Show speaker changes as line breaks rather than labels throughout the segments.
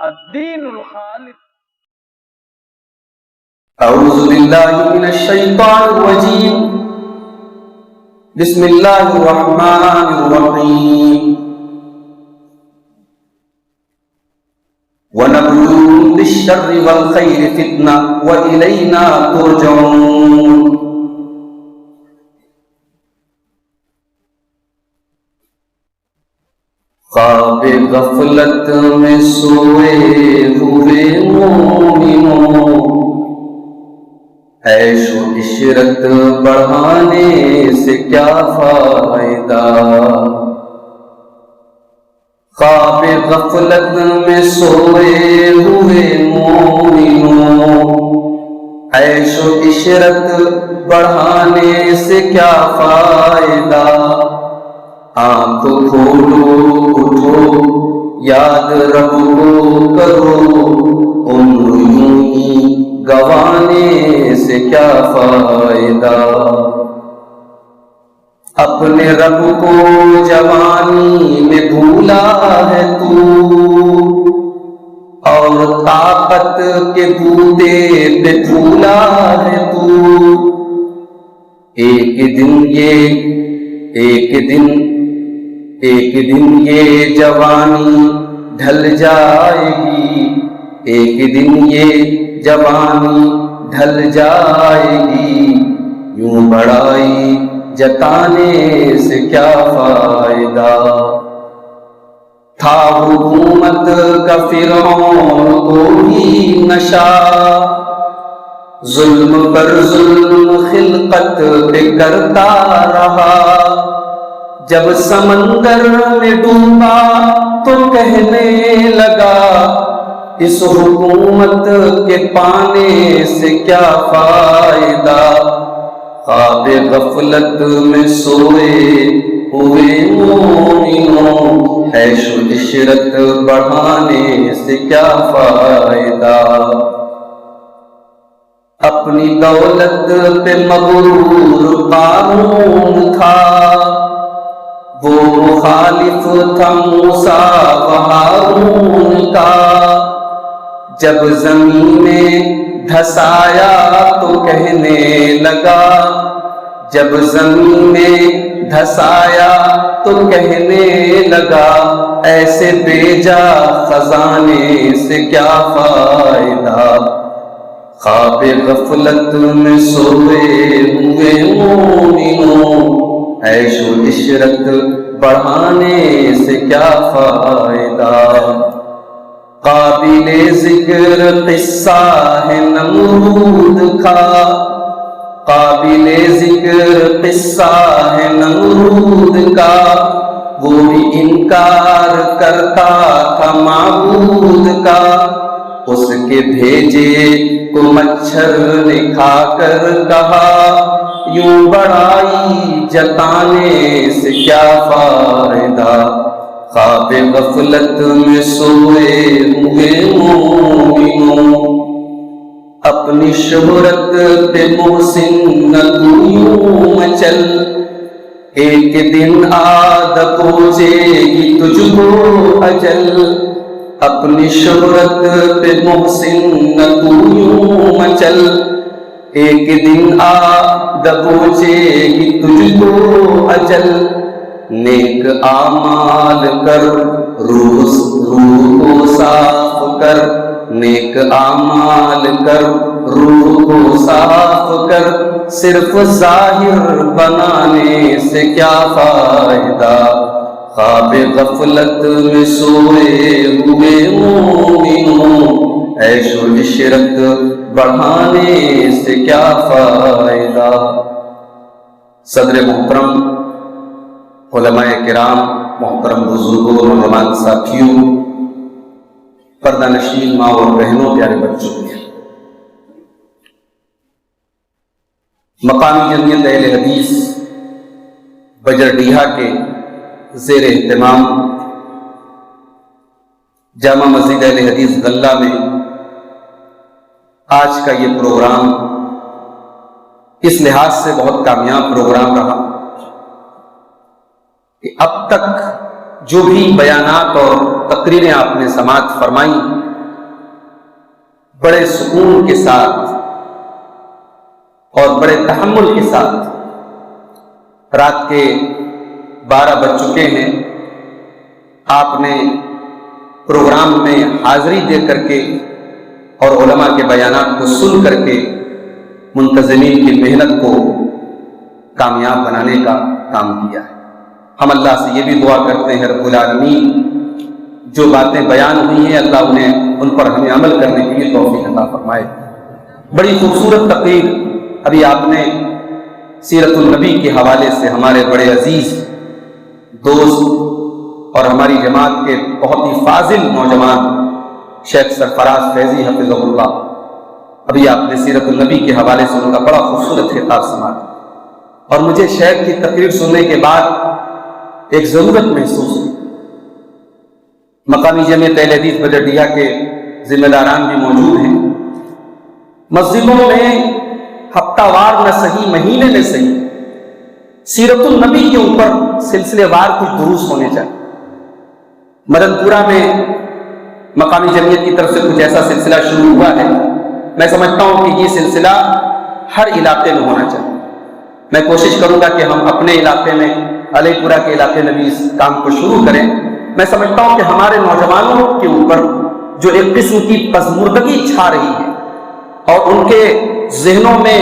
الدین الخالص.
اعوذ باللہ من الشیطان الرجیم. بسم اللہ الرحمن الرحیم. وَنَبْلُوكُم بِالشَّرِّ وَالْخَيْرِ فِتْنَةً وَإِلَيْنَا تُرْجَعُونَ. خواب غفلت میں سوئے ہوئے مومنوں، عیش و عشرت بڑھانے سے کیا فائدہ. خواب غفلت میں سوئے ہوئے مومنوں، عیش و عشرت بڑھانے سے کیا فائدہ. آنکھ کھولو اٹھو یاد رب کو کرو، عمر یوں ہی گنوانے سے کیا فائدہ. اپنے رب کو جوانی میں بھولا ہے تو، اور طاقت کے بوتے پہ پھولا ہے تو. ایک دن یہ جوانی ڈھل جائے گی، ایک دن یہ جوانی ڈھل جائے گی. یوں بڑائی جتانے سے کیا فائدہ. تھا حکومت کا فرعون کو بھی نشہ، ظلم پر ظلم خلقت پہ کرتا رہا. جب سمندر میں ڈوبا تو کہنے لگا، اس حکومت کے پانے سے کیا فائدہ. خواب غفلت میں سوئے ہوئے مومنوں، عیش و عشرت بڑھانے سے کیا فائدہ. اپنی دولت پہ مغرور قارون تھا، وہ مخالف تھا موسیٰ و ہارون کا. جب زمین میں دھسایا تو کہنے لگا، جب زمین میں دھسایا تو کہنے لگا، ایسے بیجا خزانے سے کیا فائدہ. خواب غفلت میں سوئے ہوئے مومنوں، عیش و عشرت بڑھانے سے کیا فائدہ. قابل ذکر قصہ ہے نمرود کا، قابل ذکر قصہ ہے نمرود کا. وہ بھی انکار کرتا تھا معبود کا، اس کے بھیجے کو مچھر نے کھا کر کہا، یوں بڑائی جتانے سے کیا فائدہ. خواب غفلت میں سوئے ہوئے مومنوں، اپنی شہرت پہ محسن نہ تو یوں مچل. ایک دن عاد پہنچے گی تجھ کو اجل، اپنی شہرت پہ محسن نہ تو یوں مچل. ایک دن عاد پہنچے گی تجھ کو اجل. نیک اعمال کر روح کو صاف کر، نیک اعمال کر روح کو صاف کر. صرف ظاہر بنانے سے کیا فائدہ. خواب غفلت میں سوئے ہوئے مومنوں، عیش و عشرت بڑھانے سے کیا فائدہ. صدر محترم، علماء کرام، محترم بزرگوں، نوجوان ساتھیوں، پردہ نشین ماں اور بہنوں، پیارے بچوں، مقامی جمعیت اہل حدیث بجرڈیہا کے زیر اہتمام جامع مسجد اہل حدیث غلہ میں آج کا یہ پروگرام اس لحاظ سے بہت کامیاب پروگرام رہا کہ اب تک جو بھی بیانات اور تقریریں آپ نے سماعت فرمائیں بڑے سکون کے ساتھ اور بڑے تحمل کے ساتھ رات کے 12 بج چکے ہیں، آپ نے پروگرام میں حاضری دے کر کے اور علماء کے بیانات کو سن کر کے منتظمین کی محنت کو کامیاب بنانے کا کام کیا ہے۔ ہم اللہ سے یہ بھی دعا کرتے ہیں رب العالمین جو باتیں بیان ہوئی ہیں اللہ انہیں ان پر ہمیں عمل کرنے کے لیے توفیق عطا فرمائے۔ بڑی خوبصورت تقریر ابھی آپ نے سیرت النبی کے حوالے سے ہمارے بڑے عزیز دوست اور ہماری جماعت کے بہت ہی فاضل نوجوان شیخ سرفراز فیضی حفظہ اللہ، ابھی آپ نے سیرت النبی کے حوالے سے ان کا بڑا خوبصورت خطاب سماعت، اور مجھے شیخ کی تقریر سننے کے بعد ایک ضرورت محسوس ہوئی۔ مقامی جمعیت اہل حدیث بجٹیہ کے ذمہ داران بھی موجود ہیں، مسجدوں میں ہفتہ وار نہ صحیح مہینے میں صحیح سیرت النبی کے اوپر سلسلے وار کچھ دروس ہونے چاہیے۔ مدن پورہ میں مقامی جمعیت کی طرف سے کچھ ایسا سلسلہ شروع ہوا ہے، میں سمجھتا ہوں کہ یہ سلسلہ ہر علاقے میں ہونا چاہیے۔ میں کوشش کروں گا کہ ہم اپنے علاقے میں علی پورہ کے علاقے میں بھی اس کام کو شروع کریں۔ میں سمجھتا ہوں کہ ہمارے نوجوانوں کے اوپر جو ایک قسم کی پسماندگی چھا رہی ہے اور ان کے ذہنوں میں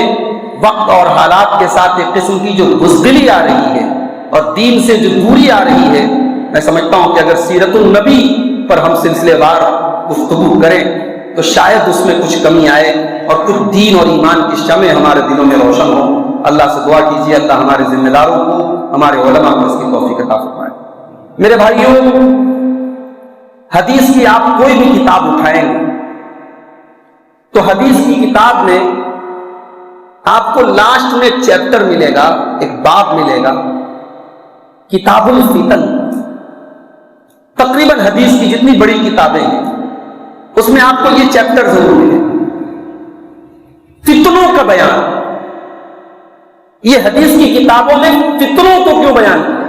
وقت اور حالات کے ساتھ ایک قسم کی جو بزدلی آ رہی ہے اور دین سے جو دوری آ رہی ہے، میں سمجھتا ہوں کہ اگر سیرت النبی پر ہم سلسلے وار گفتگو کریں تو شاید اس میں کچھ کمی آئے اور کچھ دین اور ایمان کی شمع ہمارے دلوں میں روشن ہو۔ اللہ سے دعا کیجیے اللہ ہمارے ذمہ داروں کو، ہمارے علماء کو اس کی توفیق عطا فرمائے۔ میرے بھائیوں، حدیث کی آپ کوئی بھی کتاب اٹھائیں گے تو حدیث کی کتاب میں آپ کو لاسٹ میں چیپٹر ملے گا، ایک باب ملے گا، کتاب الفتن۔ تقریباً حدیث کی جتنی بڑی کتابیں ہیں اس میں آپ کو یہ چیپٹر ضرور ملے گا، فتنوں کا بیان۔ یہ حدیث کی کتابوں میں فتنوں کو کیوں بیان کیا؟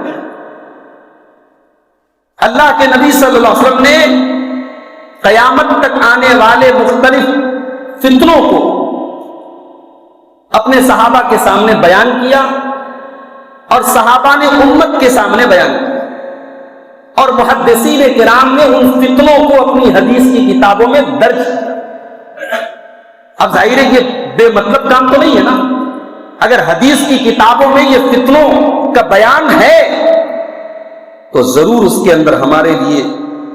اللہ کے نبی صلی اللہ علیہ وسلم نے قیامت تک آنے والے مختلف فتنوں کو اپنے صحابہ کے سامنے بیان کیا اور صحابہ نے امت کے سامنے بیان کیا، اور محدثین کرام نے ان فتنوں کو اپنی حدیث کی کتابوں میں درج کیا۔ اب ظاہر ہے یہ بے مطلب کام تو نہیں ہے نا، اگر حدیث کی کتابوں میں یہ فتنوں کا بیان ہے تو ضرور اس کے اندر ہمارے لیے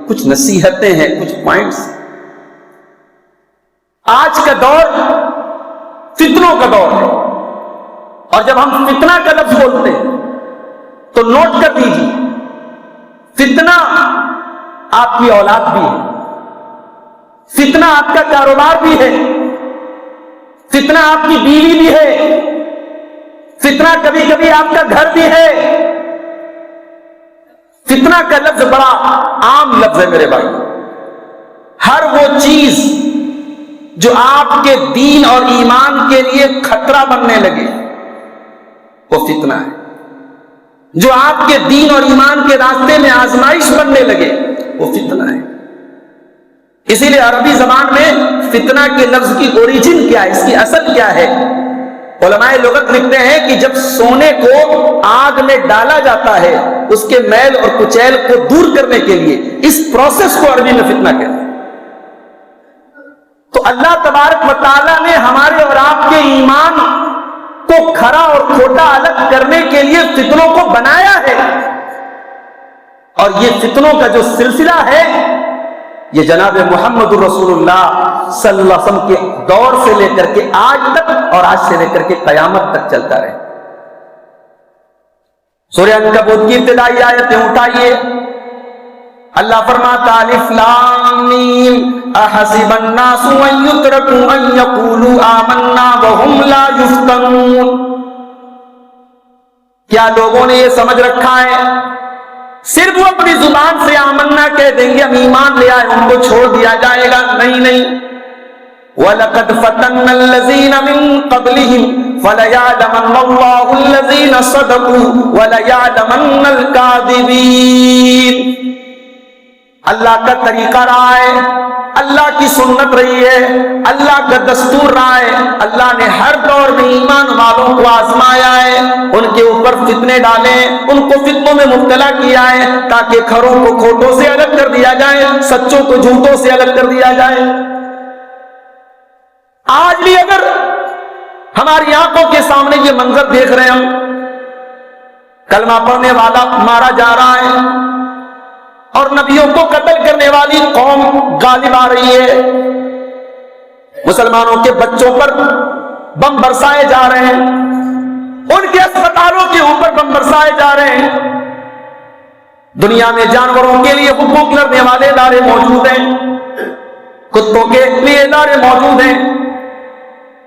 کچھ نصیحتیں ہیں، کچھ پوائنٹس۔ آج کا دور فتنوں کا دور ہے، اور جب ہم فتنہ کا لفظ بولتے ہیں تو نوٹ کر دیجیے، فتنہ آپ کی اولاد بھی ہے، فتنہ آپ کا کاروبار بھی ہے، فتنہ آپ کی بیوی بھی ہے، فتنہ کبھی کبھی آپ کا گھر بھی ہے۔ فتنہ کا لفظ بڑا عام لفظ ہے میرے بھائی، ہر وہ چیز جو آپ کے دین اور ایمان کے لیے خطرہ بننے لگے وہ فتنہ ہے، جو آپ کے دین اور ایمان کے راستے میں آزمائش بننے لگے وہ فتنہ ہے۔ اسی لیے عربی زبان میں فتنہ کے لفظ کی اوریجن کیا ہے، اس کی اصل کیا ہے؟ علماء لغت لکھتے ہیں کہ جب سونے کو آگ میں ڈالا جاتا ہے اس کے میل اور کچیل کو دور کرنے کے لیے اس پروسیس کو عربی میں فتنہ کہتے ہیں۔ تو اللہ تبارک و تعالیٰ نے ہمارے اور آپ کے ایمان کو کھرا اور کھوٹا الگ کرنے کے لیے فتنوں کو بنایا ہے، اور یہ فتنوں کا جو سلسلہ ہے یہ جناب محمد رسول اللہ صلی اللہ علیہ وسلم کے دور سے لے کر کے آج تک اور آج سے لے کر کے قیامت تک چلتا رہے۔ سورہ عنکبوت کی ابتدائی آیتیں اٹھائیے، اللہ فرماتا الف لام میم احسب الناس ان یترکوا ان یقولوا آمنا وهم لا یفتنون۔ کیا لوگوں نے یہ سمجھ رکھا ہے صرف وہ اپنی زبان سے آمنا کہہ دیں گے ہم ایمان لے آئے ان کو چھوڑ دیا جائے گا؟ نہیں نہیں، وَلَقَدْ فَتَنَّا الَّذِينَ مِن قَبْلِهِمْ فَلَيَعْلَمَنَّ اللَّهُ الَّذِينَ صَدَقُوا وَلَيَعْلَمَنَّ الْكَاذِبِينَ۔ اللہ کا طریقہ رہا ہے، اللہ کی سنت رہی ہے، اللہ کا دستور رہا ہے. اللہ نے ہر دور میں ایمان والوں کو آزمایا ہے، ان کے اوپر فتنے ڈالے، ان کو فتنوں میں مبتلا کیا ہے تاکہ کھروں کو کھوٹوں سے الگ کر دیا جائے، سچوں کو جھوٹوں سے الگ کر دیا جائے. آج بھی اگر ہماری آنکھوں کے سامنے یہ منظر دیکھ رہے ہیں، ہم کلمہ پڑھنے والا مارا جا رہا ہے اور نبیوں کو قتل کرنے والی قوم غالب آ رہی ہے، مسلمانوں کے بچوں پر بم برسائے جا رہے ہیں، ان کے اسپتالوں کے اوپر بم برسائے جا رہے ہیں. دنیا میں جانوروں کے لیے حقوق لڑنے والے ادارے موجود ہیں، کتوں کے لیے ادارے موجود ہیں.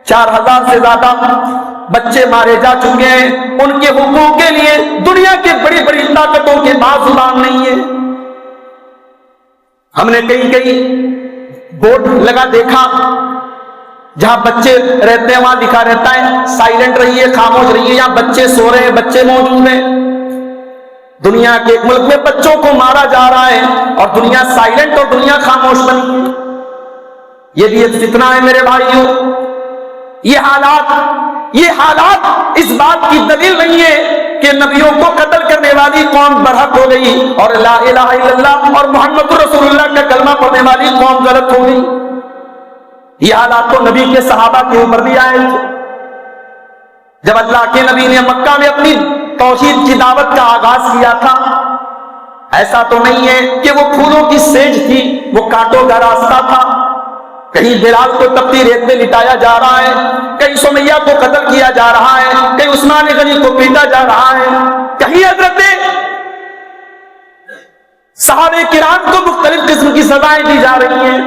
4000 سے زیادہ بچے مارے جا چکے ہیں، ان کے حقوق کے لیے دنیا کے بڑی بڑی طاقتوں کے پاس زبان نہیں ہے. ہم نے کئی بورڈ لگا دیکھا جہاں بچے رہتے ہیں، وہاں لکھا رہتا ہے سائلنٹ رہیے، خاموش رہیے، یہاں بچے سو رہے ہیں، بچے موجود ہیں. دنیا کے ایک ملک میں بچوں کو مارا جا رہا ہے اور دنیا سائلنٹ اور دنیا خاموش بنی ہے. یہ بھی ایک فتنہ ہے میرے بھائیوں. یہ حالات اس بات کی دلیل نہیں ہے کہ نبیوں کو قتل کرنے والی قوم برحق ہو گئی اور لا الہ الا اللہ اور محمد رسول اللہ کا کلمہ پڑھنے والی قوم غلط ہو گئی. یہ حالات تو نبی کے صحابہ کے اوپر بھی آئے تھے. جب اللہ کے نبی نے مکہ میں اپنی توحید کی دعوت کا آغاز کیا تھا، ایسا تو نہیں ہے کہ وہ پھولوں کی سیج تھی، وہ کانٹوں کا راستہ تھا. کہیں بلال کو تپتی ریت میں لٹایا جا رہا ہے، کہیں سمیہ کو قتل کیا جا رہا ہے، کہیں عثمان غنی کو پیٹا جا رہا ہے، کہیں حضرت صحابہ کرام کو مختلف قسم کی سزائیں دی جا رہی ہیں.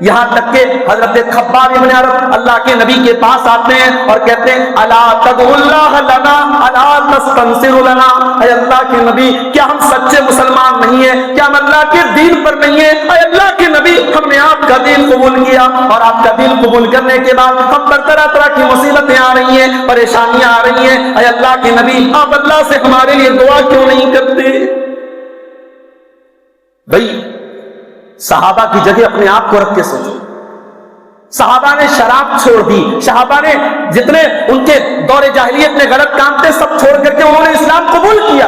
یہاں تک کہ حضرت خباب بن عرب اللہ کے نبی کے پاس آتے ہیں اور کہتے ہیں الا تدعو اللہ لنا الا تستنصر لنا، اے اللہ کے نبی کیا ہم سچے مسلمان نہیں ہیں؟ کیا ہم اللہ کے دین پر نہیں ہیں؟ اے اللہ کے نبی ہم نے آپ کا دین قبول کیا اور آپ کا دین قبول کرنے کے بعد ہم پر طرح طرح کی مصیبتیں آ رہی ہیں، پریشانیاں آ رہی ہیں. اے اللہ کے نبی آپ اللہ سے ہمارے لیے دعا کیوں نہیں کرتے؟ بھائی صحابہ کی جگہ اپنے آپ کو رکھ کے سوچو. صحابہ نے شراب چھوڑ دی، صحابہ نے جتنے ان کے دور جاہلیت میں غلط کام تھے سب چھوڑ کر کے انہوں نے اسلام قبول کیا.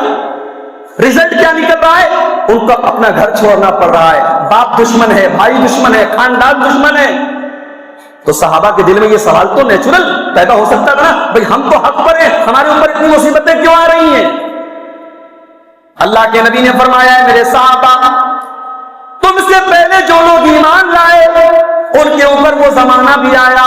رزلٹ کیا نکل رہا ہے؟ ان کو اپنا گھر چھوڑنا پڑ رہا ہے، باپ دشمن ہے، بھائی دشمن ہے، خاندان دشمن ہے. تو صحابہ کے دل میں یہ سوال تو نیچرل پیدا ہو سکتا تھا نا، بھائی ہم تو حق پر ہیں، ہمارے اوپر اتنی مصیبتیں کیوں آ رہی ہیں؟ اللہ کے نبی نے فرمایا ہے میرے صحابہ تم سے پہلے جو لوگ ایمان لائے ان کے اوپر وہ زمانہ بھی آیا،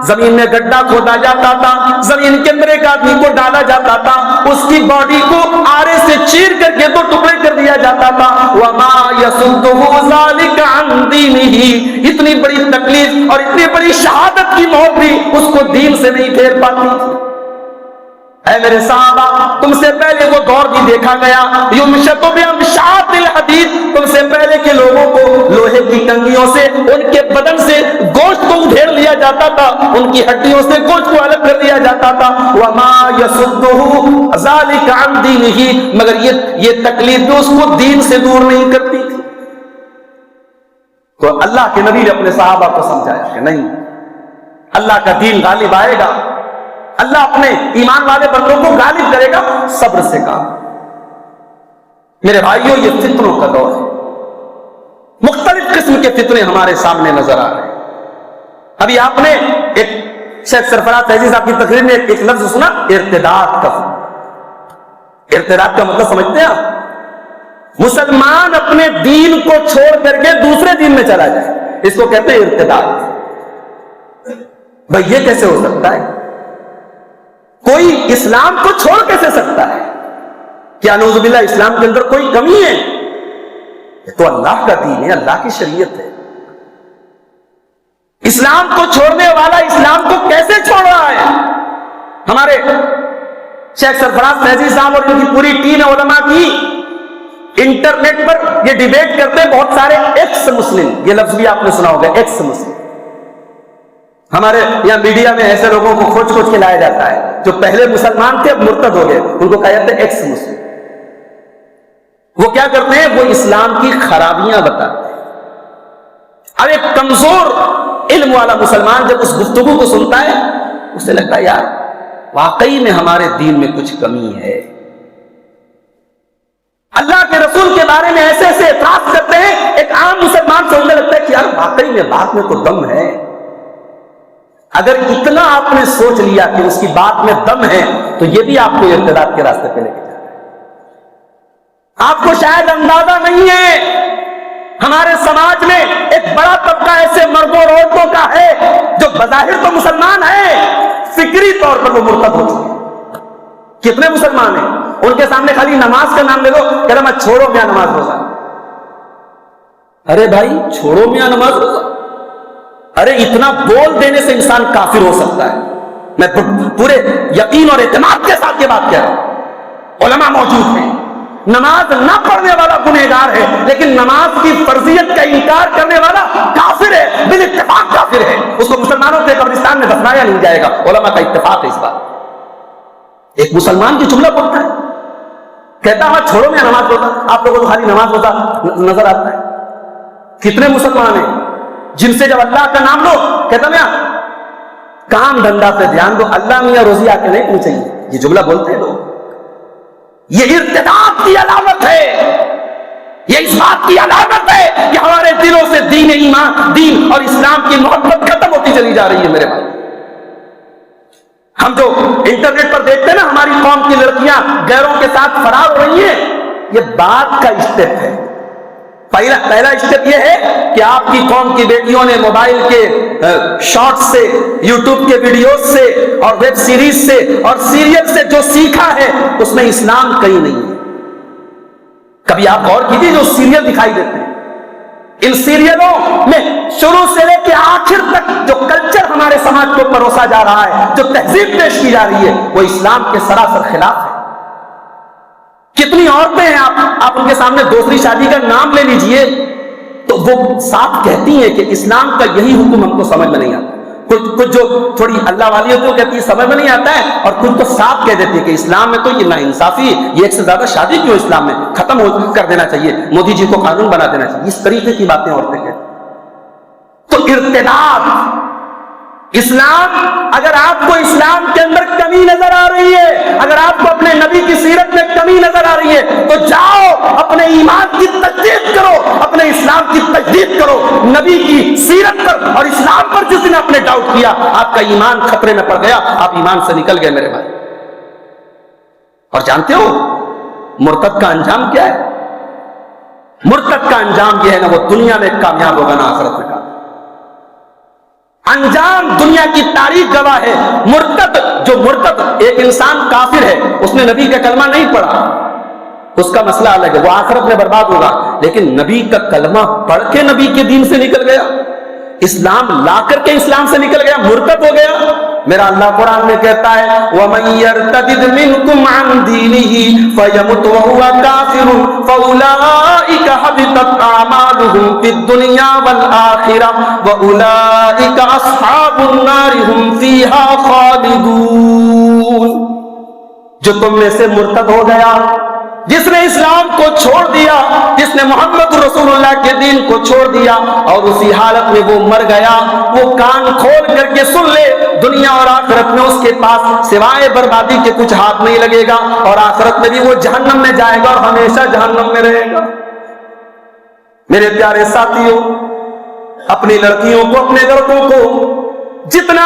زمین میں گڈھا کھودا جاتا تھا، زمین کے اندر ایک آدمی کو ڈالا جاتا تھا، اس کی باڈی کو آرے سے چیر کر کے دو ٹکڑے کر دیا جاتا تھا. وَمَا يَصُدُّهُ ذَلِكَ عَنْ دِينِهِ، اتنی بڑی تکلیف اور اتنی بڑی شہادت کی موت بھی اس کو دین سے نہیں پھیر پاتی تھی. اے میرے صحابہ تم سے پہلے وہ دور بھی دیکھا گیا، یمشط بامشاط الحدید، تم سے پہلے کے لوگوں کو لوہے کی کنگھیوں سے ان کے بدن سے گوشت کو ادھیڑ لیا جاتا تھا، ان کی ہڈیوں سے گوشت کو الگ کر دیا جاتا تھا. وما يصده ذلك عن دینه، مگر یہ تکلیف اس کو دین سے دور نہیں کرتی تھی. تو اللہ کے نبی نے اپنے صحابہ کو سمجھایا کہ نہیں، اللہ کا دین غالب آئے گا، اللہ اپنے ایمان والے بندوں کو غالب کرے گا، صبر سے کام. میرے بھائیوں یہ فتنوں کا دور ہے، مختلف قسم کے فتنے ہمارے سامنے نظر آ رہے ہیں. ابھی آپ نے ایک شیخ سرفراز فیضی صاحب کی تقریر میں ایک لفظ سنا، ارتداد کا. ارتداد کا مطلب سمجھتے ہیں آپ؟ مسلمان اپنے دین کو چھوڑ کر کے دوسرے دین میں چلا جائے، اس کو کہتے ہیں ارتداد. بھائی یہ کیسے ہو سکتا ہے؟ کوئی اسلام کو چھوڑ کیسے سکتا ہے؟ کیا نعوذ باللہ اسلام کے اندر کوئی کمی ہے؟ یہ تو اللہ کا دین ہے، اللہ کی شریعت ہے. اسلام کو چھوڑنے والا اسلام کو کیسے چھوڑ رہا ہے؟ ہمارے شیخ سرفراز فیضی صاحب اور ان کی پوری ٹیم علماء کی انٹرنیٹ پر یہ ڈیبیٹ کرتے ہیں بہت سارے ایکس مسلم، یہ لفظ بھی آپ نے سنا ہوگا ایکس مسلم. ہمارے یہاں میڈیا میں ایسے لوگوں کو کھوج کھوج کے لایا جاتا ہے جو پہلے مسلمان تھے اب مرتد ہو گئے، ان کو کہا جاتا ہے ایکس مسلم. وہ کیا کرتے ہیں؟ وہ اسلام کی خرابیاں بتاتے ہیں، اب ایک کمزور علم والا مسلمان جب اس گفتگو کو سنتا ہے اسے لگتا ہے یار واقعی میں ہمارے دین میں کچھ کمی ہے. اللہ کے رسول کے بارے میں ایسے ایسے اعتراض کرتے ہیں, ایک عام مسلمان سمجھنے لگتا ہے کہ یار واقعی میں بات میں تو دم ہے. اگر اتنا آپ نے سوچ لیا کہ اس کی بات میں دم ہے تو یہ بھی آپ کو ارتداد کے راستے پہ لے کے جا رہا ہے. آپ کو شاید اندازہ نہیں ہے ہمارے سماج میں ایک بڑا طبقہ ایسے مردوں اور عورتوں کا ہے جو بظاہر تو مسلمان ہے, فکری طور پر وہ مرتد ہو چکے ہیں. کتنے مسلمان ہیں ان کے سامنے خالی نماز کا نام لے لو, کہہ رہا میں چھوڑو میاں نماز روزہ. ارے بھائی چھوڑو میاں نماز روزہ, ارے اتنا بول دینے سے انسان کافر ہو سکتا ہے. میں پورے یقین اور اعتماد کے ساتھ یہ بات کہہ رہا ہوں, علماء موجود ہیں. نماز نہ پڑھنے والا گنہگار ہے, لیکن نماز کی فرضیت کا انکار کرنے والا کافر ہے, بال اتفاق کافر ہے. اس کو مسلمانوں کے قبرستان میں دفنایا نہیں جائے گا, علماء کا اتفاق ہے اس بات. ایک مسلمان کی جملہ بولتا ہے, کہتا ہے چھوڑو میں نماز روزہ. آپ لوگوں کو خالی نماز روزہ نظر آتا ہے. کتنے مسلمان ہیں جن سے جب اللہ کا نام لو کہتا میاں کام دھندا پہ دھیان دو, اللہ میاں روزی آ کے نہیں پوچھیں گے. یہ جملہ بولتے ہیں لوگ. یہ ارتداد کی علامت ہے, یہ اس بات کی علامت ہے کہ ہمارے دلوں سے دین ایمان, دین اور اسلام کی محبت ختم ہوتی چلی جا رہی ہے. میرے بھائی ہم جو انٹرنیٹ پر دیکھتے ہیں نا ہماری قوم کی لڑکیاں غیروں کے ساتھ فرار ہو رہی ہیں, یہ بات کا اسٹیپ ہے. پہلا اسٹیپ یہ ہے کہ آپ کی قوم کی بیٹیوں نے موبائل کے شارٹ سے, یوٹیوب کے ویڈیوز سے اور ویب سیریز سے اور سیریل سے جو سیکھا ہے اس میں اسلام کہیں نہیں ہے. کبھی آپ غور کیجیے جو سیریل دکھائی دیتے ہیں, ان سیریلوں میں شروع سے لے کے آخر تک جو کلچر ہمارے سماج کو پروسا جا رہا ہے, جو تہذیب پیش کی جا رہی ہے, وہ اسلام کے سراسر خلاف ہے. کتنی عورتیں ہیں آپ ان کے سامنے دوسری شادی کا نام لے لیجئے تو وہ صاف کہتی ہیں کہ اسلام کا یہی حکم ہم کو سمجھ میں نہیں آتا. کچھ جو تھوڑی اللہ والی ہوتی ہے وہ کہتی ہے سمجھ میں نہیں آتا ہے, اور کچھ تو صاف کہہ دیتی ہے کہ اسلام میں تو یہ ناانصافی, یہ ایک سے زیادہ شادی کیوں اسلام میں ختم کر دینا چاہیے, مودی جی کو قانون بنا دینا چاہیے. اس طریقے کی باتیں عورتیں کہتی. تو ارتداد, اسلام, اگر آپ کو اسلام کے اندر کمی نظر آ رہی ہے, اگر آپ کو اپنے نبی کی سیرت میں کمی نظر آ رہی ہے تو جاؤ اپنے ایمان کی تجدید کرو, اپنے اسلام کی تجدید کرو. نبی کی سیرت پر اور اسلام پر جس نے اپنے ڈاؤٹ کیا آپ کا ایمان خطرے میں پڑ گیا, آپ ایمان سے نکل گئے میرے بھائی. اور جانتے ہو مرتد کا انجام کیا ہے؟ مرتد کا انجام یہ ہے نا وہ دنیا میں کامیاب ہوگا نہ آخرت میں کامیاب. انجام دنیا کی تاریخ گواہ ہے. مرتد ایک انسان کافر ہے, اس نے نبی کا کلمہ نہیں پڑھا, اس کا مسئلہ الگ ہے, وہ آخرت میں برباد ہوگا. لیکن نبی کا کلمہ پڑھ کے نبی کے دین سے نکل گیا, اسلام لا کر کے اسلام سے نکل گیا, مرتد ہو گیا. میرا اللہ قرآن میں کہتا ہے وَمَن يَرْتَدِدْ مِنْكُمْ عَنْ دِينِهِ فَيَمُتْ وَهُوَ كَافِرٌ فَأُولَٰئِكَ حَبِطَتْ أَعْمَالُهُمْ فِي الدُّنْيَا وَالْآخِرَةِ وَأُولَٰئِكَ أَصْحَابُ النَّارِ هُمْ فِيهَا خَالِدُونَ. جو تم میں سے مرتد ہو گیا, جس نے اسلام کو چھوڑ دیا, جس نے محمد رسول اللہ کے دین کو چھوڑ دیا اور اسی حالت میں وہ مر گیا, وہ کان کھول کر کے سن لے, دنیا اور آخرت میں اس کے پاس سوائے بربادی کے کچھ ہاتھ نہیں لگے گا, اور آخرت میں بھی وہ جہنم میں جائے گا اور ہمیشہ جہنم میں رہے گا. میرے پیارے ساتھیوں, اپنی لڑکیوں کو, اپنے لڑکوں کو جتنا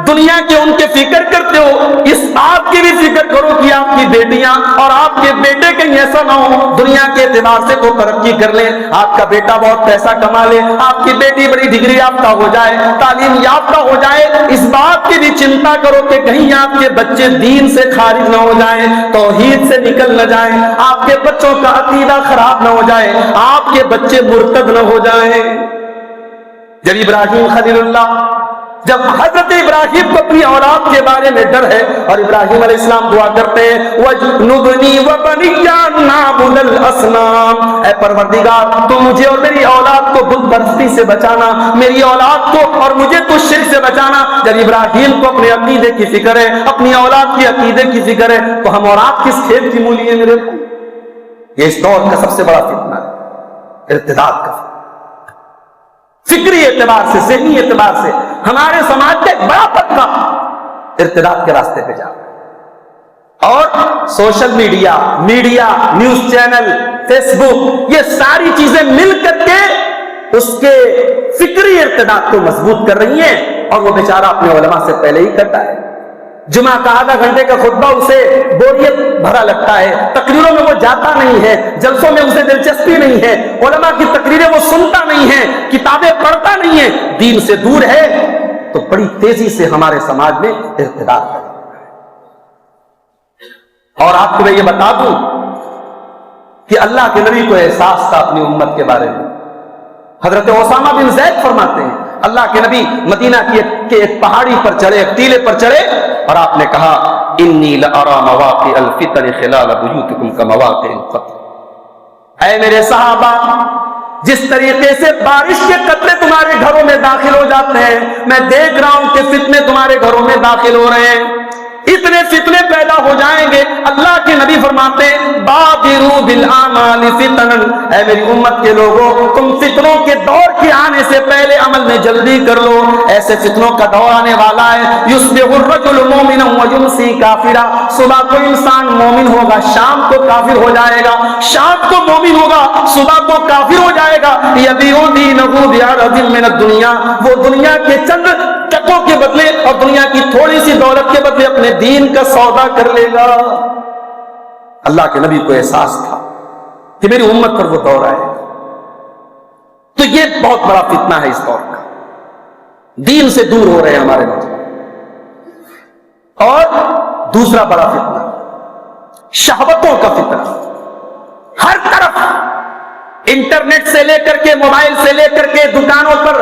دنیا کے ان کے فکر کرتے ہو, اس بات کی بھی فکر کرو کہ آپ کی بیٹیاں اور آپ کے بیٹے کہیں ایسا نہ ہو دنیا کے اعتبار سے تو ترقی کر لیں, آپ کا بیٹا بہت پیسہ کما لے, آپ کی بیٹی بڑی ڈگری یافتہ ہو جائے, تعلیم یافتہ ہو جائے. اس بات کی بھی چنتا کرو کہ کہیں آپ کے بچے دین سے خارج نہ ہو جائیں, توحید سے نکل نہ جائیں, آپ کے بچوں کا عقیدہ خراب نہ ہو جائے, آپ کے بچے مرتد نہ ہو جائیں. جب ابراہیم خلیل اللہ, جب حضرت ابراہیم کو اپنی اولاد کے بارے میں ڈر ہے اور ابراہیم علیہ السلام دعا کرتے ہیں وَجْنُبْنِي وَبَنِيَّ أَن نَعْبُدَ الْأَصْنَامَ, اے پروردگار تو مجھے اور میری اولاد کو بت پرستی سے بچانا, میری اولاد کو اور مجھے تو شرک سے بچانا. جب ابراہیم کو اپنے عقیدے کی فکر ہے, اپنی اولاد کی عقیدے کی فکر ہے, تو ہم اور آپ کس کھیت کی مولی ہے میرے بھائی؟ یہ اس دور کا سب سے بڑا فتنہ ہے, ارتداد کا فکری اعتبار سے، ذہنی اعتبار سے ہمارے سماج کا ایک بڑا طبقہ ارتداد کے راستے پہ جا رہا ہے۔ اور social media, news channel, Facebook, یہ ساری چیزیں مل کر کے اس کے فکری ارتداد کو مضبوط کر رہی ہیں، اور وہ بیچارہ اپنے علماء سے پہلے ہی کرتا ہے۔ جمعہ کا آدھا گھنٹے کا خطبہ اسے بوریت بھرا لگتا ہے، تقریروں میں وہ جاتا نہیں ہے، جلسوں میں اسے دلچسپی نہیں ہے، علماء کی تقریریں وہ سنتا نہیں ہے، کتابیں پڑھتا نہیں ہے، دین سے دور ہے، تو بڑی تیزی سے ہمارے سماج میں ارتداد ہے۔ اور آپ کو میں یہ بتا دوں کہ اللہ کے نبی کو احساس تھا اپنی امت کے بارے میں۔ حضرت اسامہ بن زید فرماتے ہیں اللہ کے نبی مدینہ کے ایک پہاڑی پر چڑھے، ایک ٹیلے پر چڑھے، اور آپ نے کہا انی لارى مواقع الفتن خلال بیوتکم کمواقع القطر۔ اے میرے صحابہ، جس طریقے سے بارش کے قطرے تمہارے گھروں میں داخل ہو جاتے ہیں، میں دیکھ رہا ہوں کہ فتنے تمہارے گھروں میں داخل ہو رہے ہیں، اتنے فتنے پیدا ہو جائیں گے۔ اللہ کے نبی فرماتے ہیں بادروا بالاعمال فتنا، اے میری امت کے لوگوں، تم فتنوں کے دور کے آنے سے پہلے عمل میں جلدی کر لو، ایسے فتنوں کا دور آنے والا ہے۔ یصبح الرجل مؤمنا ویمسی کافرا، صبح کو انسان مومن ہوگا، شام کو کافر ہو جائے گا، شام کو مومن ہوگا، صبح کو کافر ہو جائے گا۔ یبیع دینہ بعرض من الدنیا، وہ دنیا کے چند ٹکوں کے بدلے اور دنیا کی تھوڑی سی دولت کے بدلے اپنے دین کا سودا کر لے گا۔ اللہ کے نبی کو احساس تھا کہ میری امت پر وہ دور آئے، تو یہ بہت بڑا فتنہ ہے اس دور کا، دین سے دور ہو رہے ہیں ہمارے نوجوان۔ اور دوسرا بڑا فتنہ شہوتوں کا فتنہ، ہر طرف انٹرنیٹ سے لے کر کے، موبائل سے لے کر کے، دکانوں پر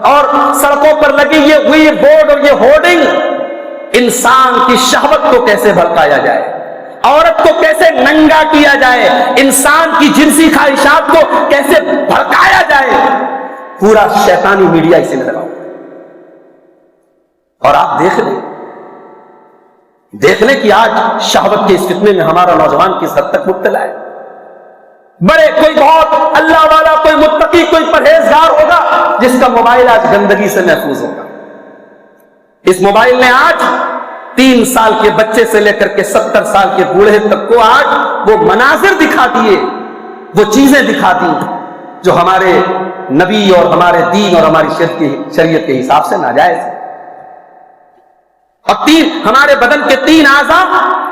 اور سڑکوں پر لگی یہ ہوئی بورڈ اور یہ ہورڈنگ، انسان کی شہوت کو کیسے بھڑکایا جائے، عورت کو کیسے ننگا کیا جائے، انسان کی جنسی خواہشات کو کیسے بھڑکایا جائے، پورا شیطانی میڈیا اسی میں لگا۔ اور آپ دیکھ لیں کہ آج شہوت کے اس فتنے میں ہمارا نوجوان کس حد تک مبتلا ہے۔ بڑے کوئی بہت اللہ والا، کوئی متقی، کوئی پرہیزگار ہوگا جس کا موبائل آج گندگی سے محفوظ ہوگا۔ اس موبائل نے آج 3 سال کے بچے سے لے کر کے 70 سال کے بوڑھے تک کو آج وہ مناظر دکھا دیے، وہ چیزیں دکھا دی جو ہمارے نبی اور ہمارے دین اور ہماری شریعت کے حساب سے ناجائز ہے۔ اور ہمارے بدن کے 3 اعضاء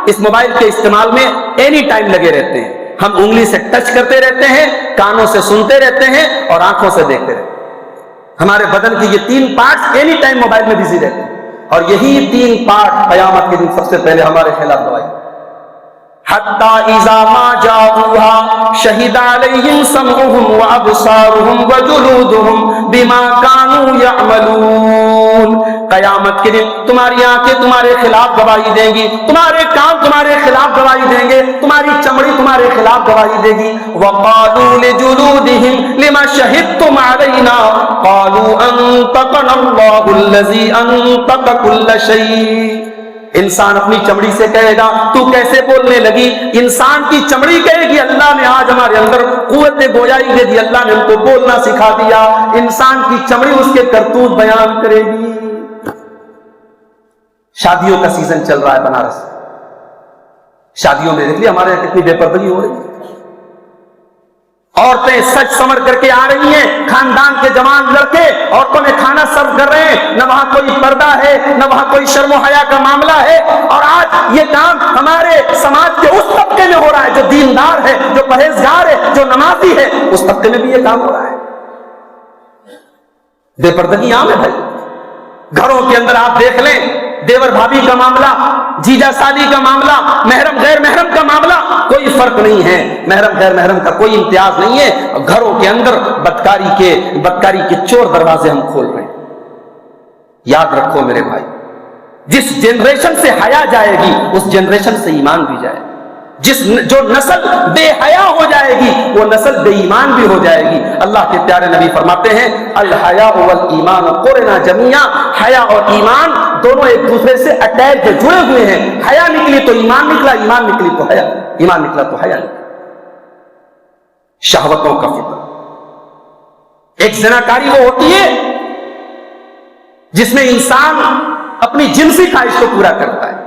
اس موبائل کے استعمال میں اینی ٹائم لگے رہتے ہیں۔ ہم انگلی سے ٹچ کرتے رہتے ہیں، کانوں سے سنتے رہتے ہیں اور آنکھوں سے دیکھتے رہتے ہیں۔ ہمارے بدن کے یہ 3 پارٹس اینی ٹائم موبائل میں بزی رہتے ہیں، اور یہی 3 پارٹ قیامت کے دن سب سے پہلے ہمارے خلاف گواہی۔ حتی اذا ما جاؤوها شہد علیہم سمعهم وابصارهم وجلودهم بما كانوا يعملون۔ قیامت کے دن تمہاری آنکھیں تمہارے خلاف گواہی دیں گی، تمہارے کان تمہارے خلاف گواہی دیں گے، تمہاری چمڑی تمہارے خلاف گواہی دے گی۔ وقالوا لجلودهم لما شهدتم علينا قالوا انطقنا الله الذي انطق كل شيء۔ انسان اپنی چمڑی سے کہے گا تو کیسے بولنے لگی، انسان کی چمڑی کہے گی اللہ نے آج ہمارے اندر قوت گویائی دے دی، اللہ نے ہم کو بولنا سکھا دیا۔ انسان کی چمڑی اس کے کرتوت بیان کرے گی۔ شادیوں کا سیزن چل رہا ہے بنارس، شادیوں میں دیکھ لیے ہمارے یہاں کتنی بے پردگی ہو رہی ہے، عورتیں سج سمر کر کے آ رہی ہیں، خاندان کے جوان لڑکے عورتوں میں کھانا سرو کر رہے ہیں، نہ وہاں کوئی پردہ ہے، نہ وہاں کوئی شرم و حیا کا معاملہ ہے۔ اور آج یہ کام ہمارے سماج کے اس طبقے میں ہو رہا ہے جو دیندار ہے، جو پرہیزگار ہے، جو نمازی ہے، اس طبقے میں بھی یہ کام ہو رہا ہے۔ بے پردگی عام ہے بھائی، گھروں کے اندر آپ دیکھ لیں، دیور بھابھی کا معاملہ، جیجا سالی کا معاملہ، محرم غیر محرم کا معاملہ، کوئی فرق نہیں ہے، محرم غیر محرم کا کوئی امتیاز نہیں ہے۔ گھروں کے اندر بدکاری کے چور دروازے ہم کھول رہے ہیں۔ یاد رکھو میرے بھائی، جس جنریشن سے حیا جائے گی اس جنریشن سے ایمان بھی جائے گا، جو نسل بے حیا ہو جائے گی وہ نسل بے ایمان بھی ہو جائے گی۔ اللہ کے پیارے نبی فرماتے ہیں الحیاء والایمان قرنا جميعا، حیا اور ایمان دونوں ایک دوسرے سے اٹیچ جڑے ہوئے ہیں۔ حیا نکلی تو ایمان نکلا، ایمان نکلی تو حیا، ایمان نکلا تو حیا نکلا۔ شہوتوں کا فتنہ، ایک زناکاری وہ ہوتی ہے جس میں انسان اپنی جنسی خواہش کو پورا کرتا ہے،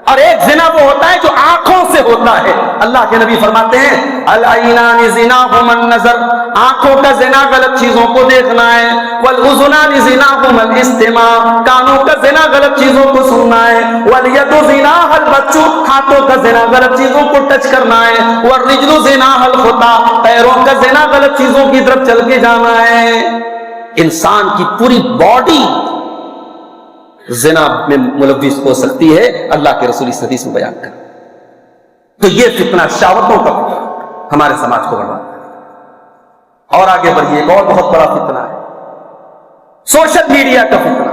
اور ایک زنا وہ ہوتا ہے جو آنکھوں سے ہوتا ہے۔ اللہ کے نبی فرماتے ہیں العینان زناہما النظر، آنکھوں کا زنا غلط چیزوں کو دیکھنا ہے، والاذنان زناہما الاستماع، کانوں کا زنا غلط چیزوں کو سننا ہے، والید زناہا البطش، ہاتھوں کا زنا غلط چیزوں کو ٹچ کرنا ہے، والرجل زناہا الخطا، پیروں کا زنا غلط چیزوں کی طرف چل کے جانا ہے۔ انسان کی پوری باڈی زنا میں ملوث ہو سکتی ہے، اللہ کے رسول اس حدیث میں بیان کر۔ تو یہ فتنہ، شہوتوں کا فتنہ ہمارے سماج کو برباد کر۔ اور آگے بڑھیے، ایک اور بہت بڑا فتنہ ہے سوشل میڈیا کا فتنہ۔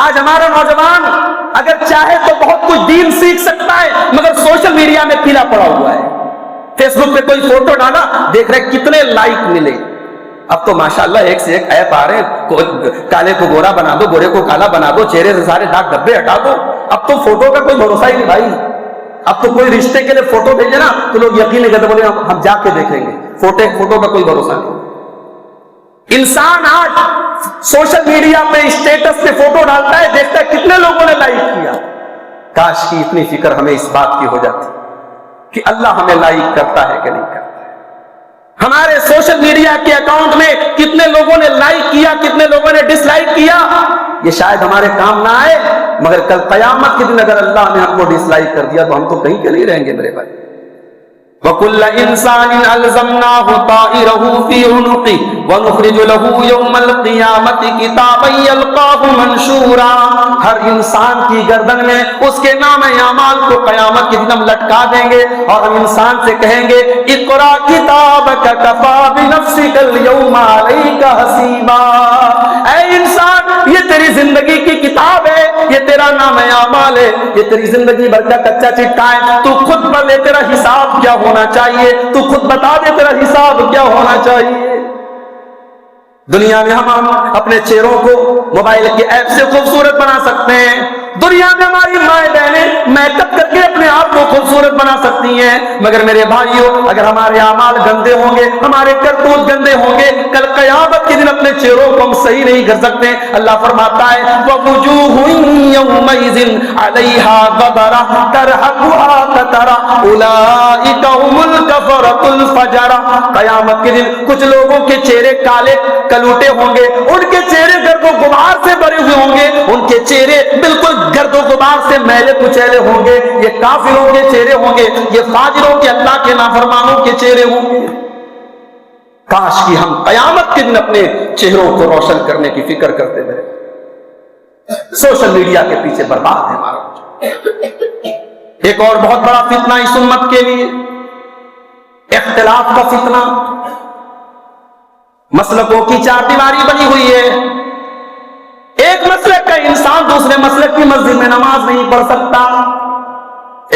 آج ہمارا نوجوان اگر چاہے تو بہت کچھ دین سیکھ سکتا ہے، مگر سوشل میڈیا میں پیلا پڑا ہوا ہے۔ فیس بک پہ کوئی فوٹو ڈالا، دیکھ رہے کتنے لائک ملے۔ اب تو ماشاءاللہ ایک سے ایک ایپ آ رہے ہیں، کالے کو گورا بنا دو، گورے کو کالا بنا دو، چہرے سے سارے داغ دھبے ہٹا دو۔ اب تو فوٹو کا کوئی بھروسہ ہی نہیں بھائی۔ اب تو کوئی رشتے کے لیے فوٹو بھیجے نا تو لوگ یقین نہیں کرتے، بولے ہم جا کے دیکھیں گے۔ فوٹو کا کوئی بھروسہ نہیں۔ انسان آج سوشل میڈیا پہ اسٹیٹس پہ فوٹو ڈالتا ہے، دیکھتا ہے کتنے لوگوں نے لائک کیا۔ کاش کی اتنی فکر ہمیں اس بات کی ہو جاتی کہ اللہ ہمیں لائک کرتا ہے کہ نہیں کرتا، ہمارے سوشل میڈیا کے اکاؤنٹ میں کتنے لوگوں نے لائک کیا، کتنے لوگوں نے ڈس لائک کیا۔ یہ شاید ہمارے کام نہ آئے، مگر کل قیامت کے دن اگر اللہ نے ہم کو ڈس لائک کر دیا تو ہم تو کہیں کے نہیں رہیں گے میرے بھائی۔ وَكُلَّ إِنسَانٍ أَلْزَمْنَاهُ طَائِرَهُ فِي عُنُقِهِ وَنُخْرِجُ لَهُ يَوْمَ الْقِيَامَةِ كِتَابًا يَلْقَاهُ مَنشُورًا، ہر انسان کی گردن میں اس کے نام اعمال کو قیامت کے دن ہم لٹکا دیں گے، اور ہم انسان سے کہیں گے اقرأ کتابک کفی بنفسک اليوم علیک حسیبا۔ اے انسان، یہ تیری زندگی کی کتاب ہے، یہ تیرا نام اعمال ہے، یہ تیری زندگی بھر کا کچا چٹا ہے، تو خود پڑھ لے تیرا حساب کیا ہونا چاہیے، تو خود بتا دے تیرا حساب کیا ہونا چاہیے۔ دنیا میں ہم اپنے چہروں کو موبائل کے ایپ سے خوبصورت بنا سکتے ہیں، دنیا میں ہماری مائیں بہنیں میک اپ کر کے اپنے آپ کو خوبصورت بنا سکتی ہیں، مگر میرے بھائیوں اگر ہمارے اعمال گندے ہوں گے، ہمارے کرتوت گندے ہوں گے، کل قیامت کے دن اپنے چہروں کو ہم صحیح نہیں کر سکتے۔ اللہ فرماتا ہے وَوُجُوهٌ يَوْمَئِذٍ عَلَيْهَا غَبَرَةٌ تَرْهَقُهَا قَتَرَةٌ أُولَئِكَ هُمُ الْكَفَرَةُ الْفَجَرَةُ۔ قیامت کے دن کچھ لوگوں کے چہرے کالے کلوٹے ہوں گے، ان کے چہرے گرد و غبار سے بھرے ہوئے ہوں گے، ان کے چہرے بالکل گرد و غبار سے میلے کچیلے ہوں گے۔ یہ کافروں کے چہرے ہوں گے، یہ فاجروں کے، اللہ کے نافرمانوں کے چہرے ہوں گے۔ کاش کہ ہم قیامت کے دن اپنے چہروں کو روشن کرنے کی فکر کرتے رہے۔ سوشل میڈیا کے پیچھے برباد ہے ہمارا۔ ایک اور بہت بڑا فتنہ اس امت کے لیے اختلاف کا فتنہ۔ مسلکوں کی چار دیواری بنی ہوئی ہے، ایک مسلک کا انسان دوسرے مسلک کی مسجد میں نماز نہیں پڑھ سکتا،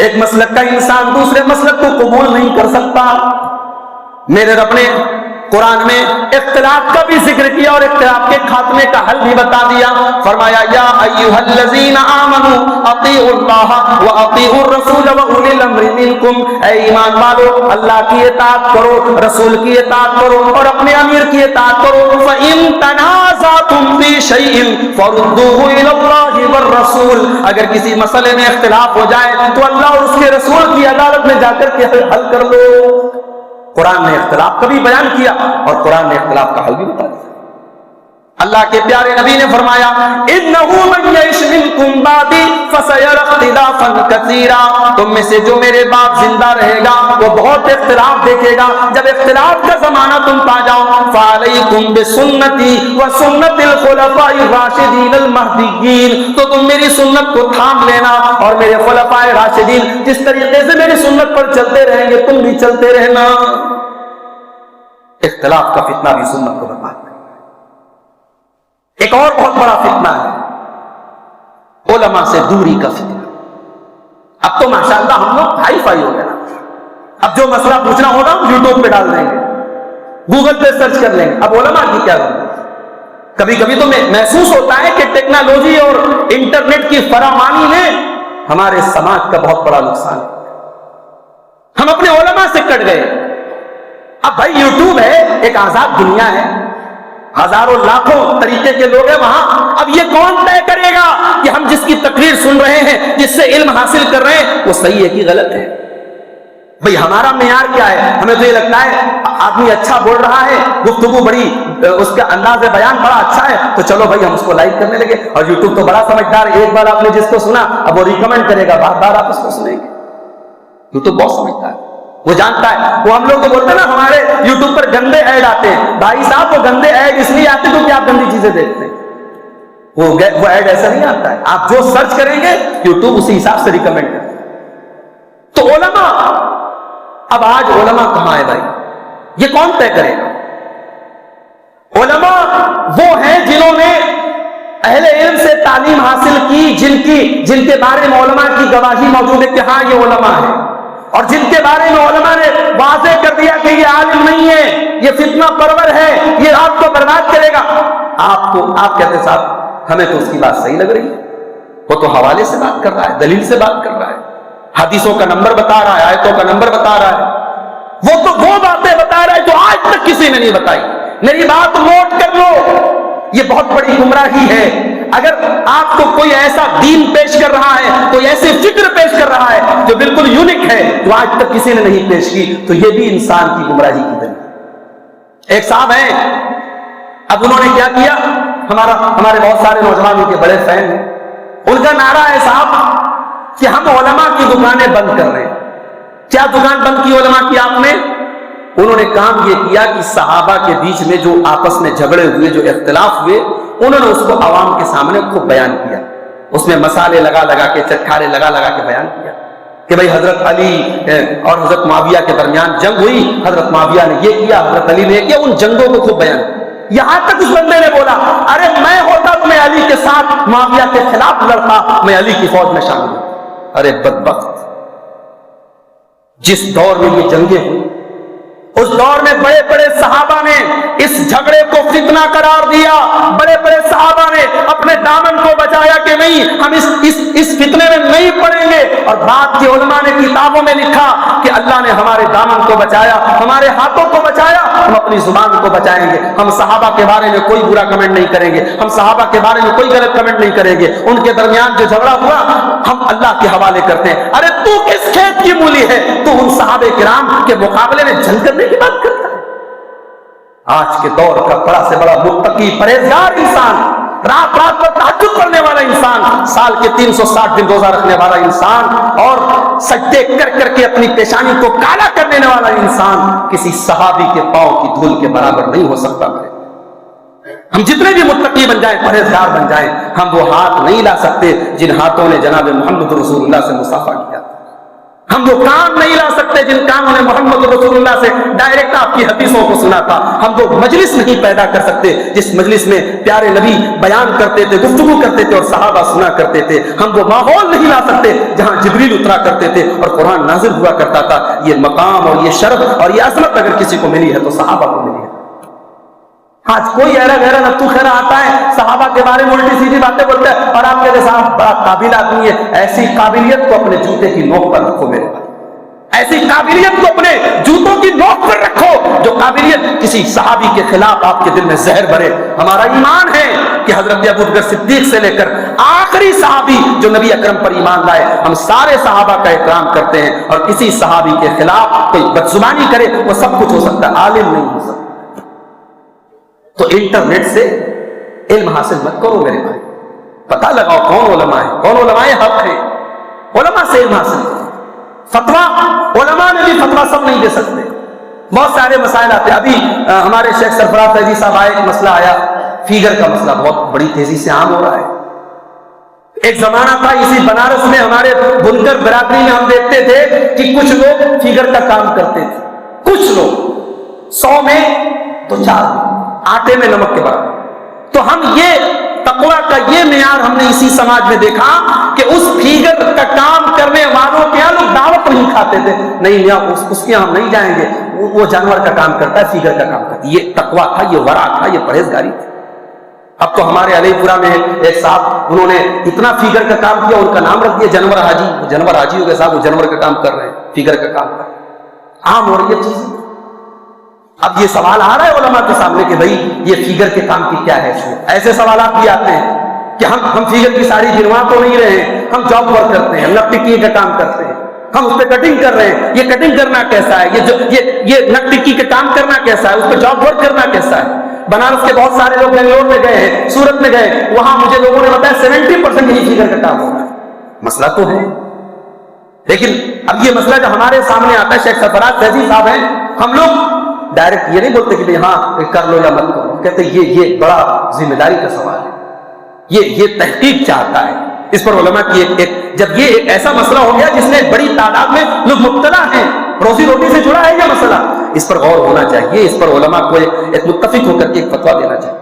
ایک مسلک کا انسان دوسرے مسلک کو قبول نہیں کر سکتا۔ میرے رب نے قرآن میں اختلاف کا بھی ذکر کیا اور اختلاف کے خاتمے کا حل بھی بتا دیا۔ فرمایا یا ایھا الذین آمنوا اطیعوا اللہ واطیعوا الرسول واولی الامر منکم، اے ایمان والو اللہ کی اطاعت کرو، رسول کی اطاعت کرو اور اپنے امیر کی اطاعت کرو۔ فإن تنازعتم فی شیء فردوه الی اللہ والرسول، اگر کسی مسئلے میں اختلاف ہو جائے تو اللہ اور اس کے رسول کی عدالت میں جا کر کے حل کر لو۔ قرآن نے اختلاف کا بھی بیان کیا اور قرآن نے اختلاف کا حل بھی بتا دیا۔ اللہ کے پیارے نبی نے فرمایا اِنَّهُ مَن يَعِشْ مِنْكُمْ بَعْدِي فَسَيَرَى اخْتِلَافًا كَثِيرًا، تم میں سے جو میرے بعد زندہ رہے گا وہ بہت اختلاف دیکھے گا۔ جب اختلاف کا زمانہ تم پا جاؤ فَعَلَيْكُمْ بِسُنَّتِي وَسُنَّتِ الْخُلَفَاءِ الرَّاشِدِينَ الْمَهْدِيِّينَ، تو تم میری سنت کو تھام لینا اور میرے خلفاء راشدین جس طریقے سے میری سنت پر چلتے رہیں گے تم بھی چلتے رہنا۔ اختلاف کا فتنہ بھی سنت کو برباد کرے۔ ایک اور بہت بڑا فتنہ ہے علماء سے دوری کا فتنہ۔ اب تو ماشاءاللہ ہم لوگ ہائی فائی ہو گئے نا، اب جو مسئلہ پوچھنا ہوگا ہم یوٹیوب پہ ڈال دیں گے، گوگل پہ سرچ کر لیں گے، اب علماء کی کیا ضرورت۔ کبھی کبھی تو محسوس ہوتا ہے کہ ٹیکنالوجی اور انٹرنیٹ کی فراوانی نے ہمارے سماج کا بہت بڑا نقصان ہے، ہم اپنے علماء سے کٹ گئے۔ اب بھائی یوٹیوب ہے، ایک آزاد دنیا ہے، ہزاروں لاکھوں طریقے کے لوگ ہیں وہاں. اب یہ کون طے کرے گا کہ ہم جس کی تقریر سن رہے ہیں، جس سے علم حاصل کر رہے ہیں، وہ صحیح ہے کہ غلط ہے؟ بھئی ہمارا معیار کیا ہے؟ ہمیں تو یہ لگتا ہے آدمی اچھا بول رہا ہے، گفتگو بڑی، اس کا انداز بیان بڑا اچھا ہے، تو چلو بھئی ہم اس کو لائک کرنے لگے. اور یوٹیوب تو بڑا سمجھدار ہے، ایک بار آپ نے جس کو سنا اب وہ ریکمینڈ کرے گا، بار بار آپ اس کو سنیں گے. یوٹیوب بہت سمجھتا ہے، وہ جانتا ہے. وہ ہم لوگ تو بولتے ہیں نا ہمارے یوٹیوب پر گندے ایڈ آتے ہیں. بھائی صاحب وہ گندے ایڈ اس لیے آتے ہیں کیونکہ آپ گندی چیزیں دیکھتے ہیں. وہ ایڈ ایسا نہیں آتا ہے، آپ جو سرچ کریں گے یوٹیوب اسی حساب سے ریکمینڈ کرتا ہے. تو علماء، اب آج علماء کہاں ہے بھائی؟ یہ کون طے کرے گا؟ علماء وہ ہیں جنہوں نے اہل علم سے تعلیم حاصل کی، جن کے بارے میں علماء کی گواہی موجود ہے کہ ہاں یہ علماء ہے، اور جن کے بارے میں علماء نے واضح کر دیا کہ یہ عالم نہیں ہے، یہ فتنہ پرور ہے، یہ آپ کو برباد کرے گا. آپ کہتے ہیں صاحب ہمیں تو اس کی بات صحیح لگ رہی ہے، وہ تو حوالے سے بات کر رہا ہے، دلیل سے بات کر رہا ہے، حدیثوں کا نمبر بتا رہا ہے، آیتوں کا نمبر بتا رہا ہے، وہ تو وہ باتیں بتا رہا ہے جو آج تک کسی نے نہیں بتائی. میری بات نوٹ کر لو، یہ بہت بڑی گمراہی ہے. اگر آپ کو کوئی ایسا دین پیش کر رہا ہے، کوئی ایسی فکر پیش کر رہا ہے جو بالکل یونک ہے، جو آج تک کسی نے نہیں پیش کی، تو یہ بھی انسان کی گمراہی کی دلیل. ایک صاحب ہیں، اب انہوں نے کیا کیا، ہمارے بہت سارے نوجوان ان کے بڑے فین ہیں. ان کا نعرہ ہے صاحب کہ ہم علماء کی دکانیں بند کر رہے ہیں. کیا دکان بند کی علماء کی آپ نے؟ انہوں نے کام یہ کیا کہ صحابہ کے بیچ میں جو آپس میں جھگڑے ہوئے، جو اختلاف ہوئے، انہوں نے اس کو عوام کے سامنے خوب بیان کیا. اس میں مسالے لگا لگا کے، چٹکارے لگا لگا کے بیان کیا کہ بھئی حضرت علی اور حضرت معاویہ کے درمیان جنگ ہوئی، حضرت معاویہ نے یہ کیا، حضرت علی نے یہ کیا. ان جنگوں کو خوب بیان کیا. یہاں تک اس بندے نے بولا ارے میں ہوتا تو میں علی کے ساتھ معاویہ کے خلاف لڑتا، میں علی کی فوج میں شامل ہوں. ارے بدبخت، جس دور میں یہ جنگیں ہوئی، اس دور میں بڑے بڑے صحابہ نے اس جھگڑے کو فتنہ قرار دیا. بڑے بڑے صحابہ نے اپنے دامن کو بچایا کہ نہیں، ہم اس فتنے میں نہیں پڑیں گے. اور بعد کے علماء نے کتابوں میں لکھا کہ اللہ نے ہمارے دامن کو بچایا، ہمارے ہاتھوں کو بچایا، ہم اپنی زبان کو بچائیں گے. ہم صحابہ کے بارے میں کوئی برا کمنٹ نہیں کریں گے، ہم صحابہ کے بارے میں کوئی غلط کمنٹ نہیں کریں گے. ان کے درمیان جو جھگڑا ہوا ہم اللہ کے حوالے کرتے ہیں. ارے تو کس کھیت کی مولی ہے؟ تو ان صحابہ کرام کے مقابلے میں جنگ کرنے کی بات کرتا ہے. آج کے دور کا بڑا سے بڑا متقی پرہیزگار انسان، رات رات پر تہجد پڑھنے والا انسان، سال کے 360 دن روزہ رکھنے والا انسان، اور سجدے کر کر کے اپنی پیشانی کو کالا کر دینے والا انسان کسی صحابی کے پاؤں کی دھول کے برابر نہیں ہو سکتا. ہم جتنے بھی متقی بن جائیں، پرہیزگار بن جائیں، ہم وہ ہاتھ نہیں لا سکتے جن ہاتھوں نے جناب محمد رسول اللہ سے مصافحہ کیا. ہم وہ کام نہیں لا سکتے جن کاموں نے محمد رسول اللہ سے ڈائریکٹ آپ کی حدیثوں کو سنا تھا. ہم وہ مجلس نہیں پیدا کر سکتے جس مجلس میں پیارے نبی بیان کرتے تھے، گفتگو کرتے تھے اور صحابہ سنا کرتے تھے. ہم وہ ماحول نہیں لا سکتے جہاں جبریل اترا کرتے تھے اور قرآن نازل ہوا کرتا تھا. یہ مقام اور یہ شرف اور یہ عظمت اگر کسی کو ملی ہے تو صحابہ کو ملی ہے. آج کوئی ایرا غیرہ نتو خیرہ آتا ہے، صحابہ کے بارے میں الٹی سیدھی باتیں بولتا ہے اور آپ کے صاحب بڑا قابل آدمی ہے. ایسی قابلیت کو اپنے جوتے کی نوک پر رکھو میرے بھائی، ایسی قابلیت کو اپنے جوتوں کی نوک پر رکھو جو قابلیت کسی صحابی کے خلاف آپ کے دل میں زہر بھرے. ہمارا ایمان ہے کہ حضرت ابوبکر صدیق سے لے کر آخری صحابی جو نبی اکرم پر ایمان لائے، ہم سارے صحابہ کا احترام کرتے ہیں، اور کسی صحابی کے خلاف کوئی بدزبانی کرے وہ سب کچھ ہو سکتا ہے، عالم نہیں ہو سکتا. تو انٹرنیٹ سے علم حاصل مت کرو میرے بھائی، پتہ لگاؤ کون علماء ہے، کون علماء حق ہے. علماء سے علم حاصل کرو. فتویٰ علماء نے بھی فتویٰ سب نہیں دے سکتے، بہت سارے مسائل آتے ہیں. ابھی ہمارے شیخ سرفراز فیضی صاحب آئے، ایک مسئلہ آیا، فیگر کا مسئلہ بہت بڑی تیزی سے عام ہو رہا ہے. ایک زمانہ تھا اسی بنارس میں ہمارے بنکر برادری میں ہم دیکھتے تھے کہ کچھ لوگ فیگر کا کام کرتے تھے، کچھ لوگ 100 میں تو 4 آٹے میں نمک کے برابر. تو ہم یہ تقویٰ کا یہ معیار ہم نے اسی سماج میں دیکھا کہ اس فیگر کا کام کرنے والوں کے یہاں لوگ دعوت نہیں کھاتے تھے. نہیں میاں اس کے ہم نہیں جائیں گے، وہ جانور کا کام کرتا ہے، فیگر کا کام کرتا ہے. یہ تقویٰ تھا، یہ ورع تھا، یہ پرہیزگاری تھی. اب تو ہمارے علی پورہ میں ایک صاحب، انہوں نے اتنا فیگر کا کام کیا، ان کا نام رکھ دیا جانور حاجی. وہ جانور حاجی ہو گئے صاحب، وہ جانور کا کام کر رہے ہیں، فیگر کا کام کر رہے ہیں. عام ہو رہی ہے چیز. اب یہ سوال آ رہا ہے علماء کے سامنے کہ بھائی یہ فیگر کے کام کی کیا ہے؟ ایسے سوالات بھی آتے ہیں کہ ہم فیگر کی ساری گنوا تو نہیں رہے ہیں، ہم جاب ورک کرتے ہیں، ہم نک ٹکی کا کام کرتے ہیں، ہم اس پہ کٹنگ کر رہے ہیں، یہ کٹنگ کرنا کیسا ہے؟ یہ نک ٹکی کا کام کرنا کیسا ہے؟ اس پہ جاب ورک کرنا کیسا ہے؟ بنارس کے بہت سارے لوگ بنگلور میں گئے ہیں، سورت میں گئے، وہاں مجھے لوگوں نے بتایا 70% یہی فیگر کا کام ہوگا۔ مسئلہ تو ہے، لیکن اب یہ مسئلہ جو ہمارے سامنے آتا ہے، شیخ سرفراز فیضی صاحب ہیں، ہم لوگ ڈائریکٹ یہ نہیں بولتے کہ ہاں کر لو یا مت کرو، کہتے یہ بڑا ذمہ داری کا سوال ہے، یہ تحقیق چاہتا ہے۔ اس پر علماء کی جب یہ ایک ایسا مسئلہ ہو گیا جس میں بڑی تعداد میں لوگ مبتلا ہیں، روزی روٹی سے جڑا ہے یہ مسئلہ، اس پر غور ہونا چاہیے، اس پر علماء کو ایک متفق ہو کر کے ایک فتویٰ دینا چاہیے۔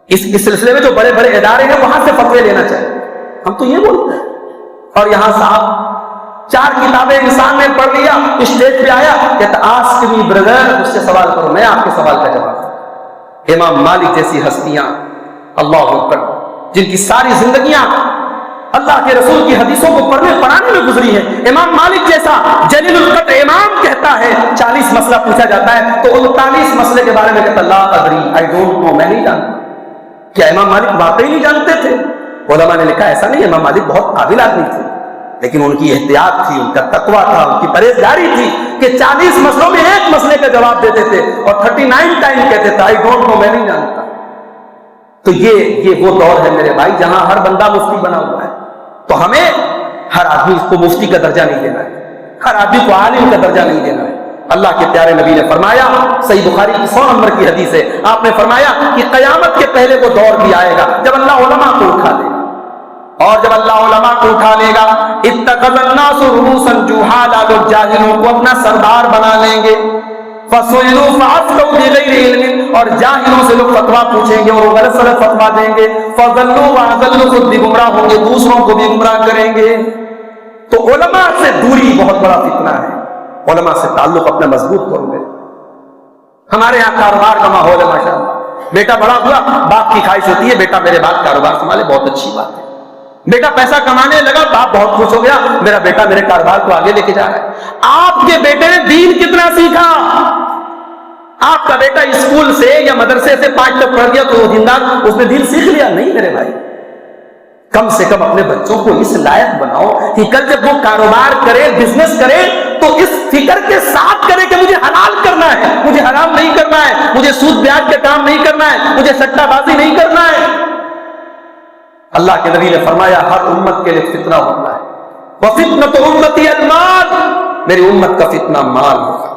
اس سلسلے میں جو بڑے بڑے ادارے ہیں وہاں سے فتوے لینا چاہیے۔ ہم تو یہ بولتے ہیں، اور یہاں صاحب 4 کتابیں انسان نے پڑھ لیا، اسٹیج پہ آیا کہتا آسک می بردر، مجھ سے سوال کرو، میں آپ کے سوال کا جواب دوں۔ امام مالک جیسی ہستیاں، اللہ اکبر، جن کی ساری زندگیاں اللہ کے رسول کی حدیثوں کو پڑھنے پڑھانے میں گزری ہے، امام مالک جیسا جلیل القدر امام کہتا ہے 40 مسئلہ پوچھا جاتا ہے تو 39 مسئلے کے بارے میں کہتا لا ادری، آئی ڈونٹ نو، میں نہیں جانتا۔ کیا امام مالک واقعی نہیں جانتے تھے؟ علماء نے لکھا ایسا نہیں، امام مالک بہت قابل آدمی تھے، لیکن ان کی احتیاط تھی، ان کا تقویٰ تھا، ان کی پرہیزگاری تھی کہ 40 مسئلوں میں ایک مسئلے کا جواب دیتے تھے اور 39 ٹائم کہتے تھے آئی ڈونٹ نو، میں نہیں جانتا۔ تو یہ وہ دور ہے میرے بھائی جہاں ہر بندہ مفتی بنا ہوا ہے، تو ہمیں ہر آدمی کو مفتی کا درجہ نہیں دینا ہے، ہر آدمی کو عالم کا درجہ نہیں دینا ہے۔ اللہ کے پیارے نبی نے فرمایا، صحیح بخاری کی 100 نمبر کی حدیث ہے، آپ نے فرمایا کہ قیامت کے پہلے وہ دور بھی آئے گا جب اللہ علماء کو اٹھا لے گا، اور جب اللہ علماء کو اٹھا لے گا اتخذ الناس رؤوسا جہالا، لوگ جاہلوں کو اپنا سردار بنا لیں گے، فسئلوا فافتوا بغیر علم، اور جاہلوں سے لوگ فتویٰ پوچھیں گے اور وہ غلط سلط فتویٰ دیں گے، فضلوا واضلوا، خود بھی گمراہ ہوں گے، دوسروں کو بھی گمراہ کریں گے۔ تو علماء سے دوری بہت بڑا فتنہ ہے، علماء سے تعلق اپنا مضبوط کرو گے۔ ہمارے یہاں کاروبار کا ماحول ہے ماشاءاللہ، بیٹا بڑا ہوا باپ کی خواہش ہوتی ہے بیٹا میرے بعد کاروبار سنبھالے، بہت اچھی بات ہے، بیٹا پیسہ کمانے لگا باپ بہت خوش ہو گیا میرا بیٹا میرے کاروبار کو آگے لے کے جا رہا ہے۔ آپ کے بیٹے نے دین کتنا سیکھا؟ آپ کا بیٹا اسکول سے یا مدرسے سے 5 تک پڑھ گیا تو وہ دیندار، اس نے دین سیکھ لیا؟ نہیں میرے بھائی، کم سے کم اپنے بچوں کو اس لائق بناؤ کہ کل جب وہ کاروبار کرے، بزنس کرے تو اس فکر کے ساتھ کرے کہ مجھے حلال کرنا ہے، مجھے حرام نہیں کرنا ہے، مجھے سود بیاج کا کام نہیں کرنا ہے، مجھے سٹہ بازی نہیں کرنا ہے۔ اللہ کے نبی نے فرمایا ہر امت کے لیے فتنہ ہوتا ہے، وَفِتْنَةُ أُمَّتِي الْمَالُ، میری امت کا فتنہ مال ہوگا۔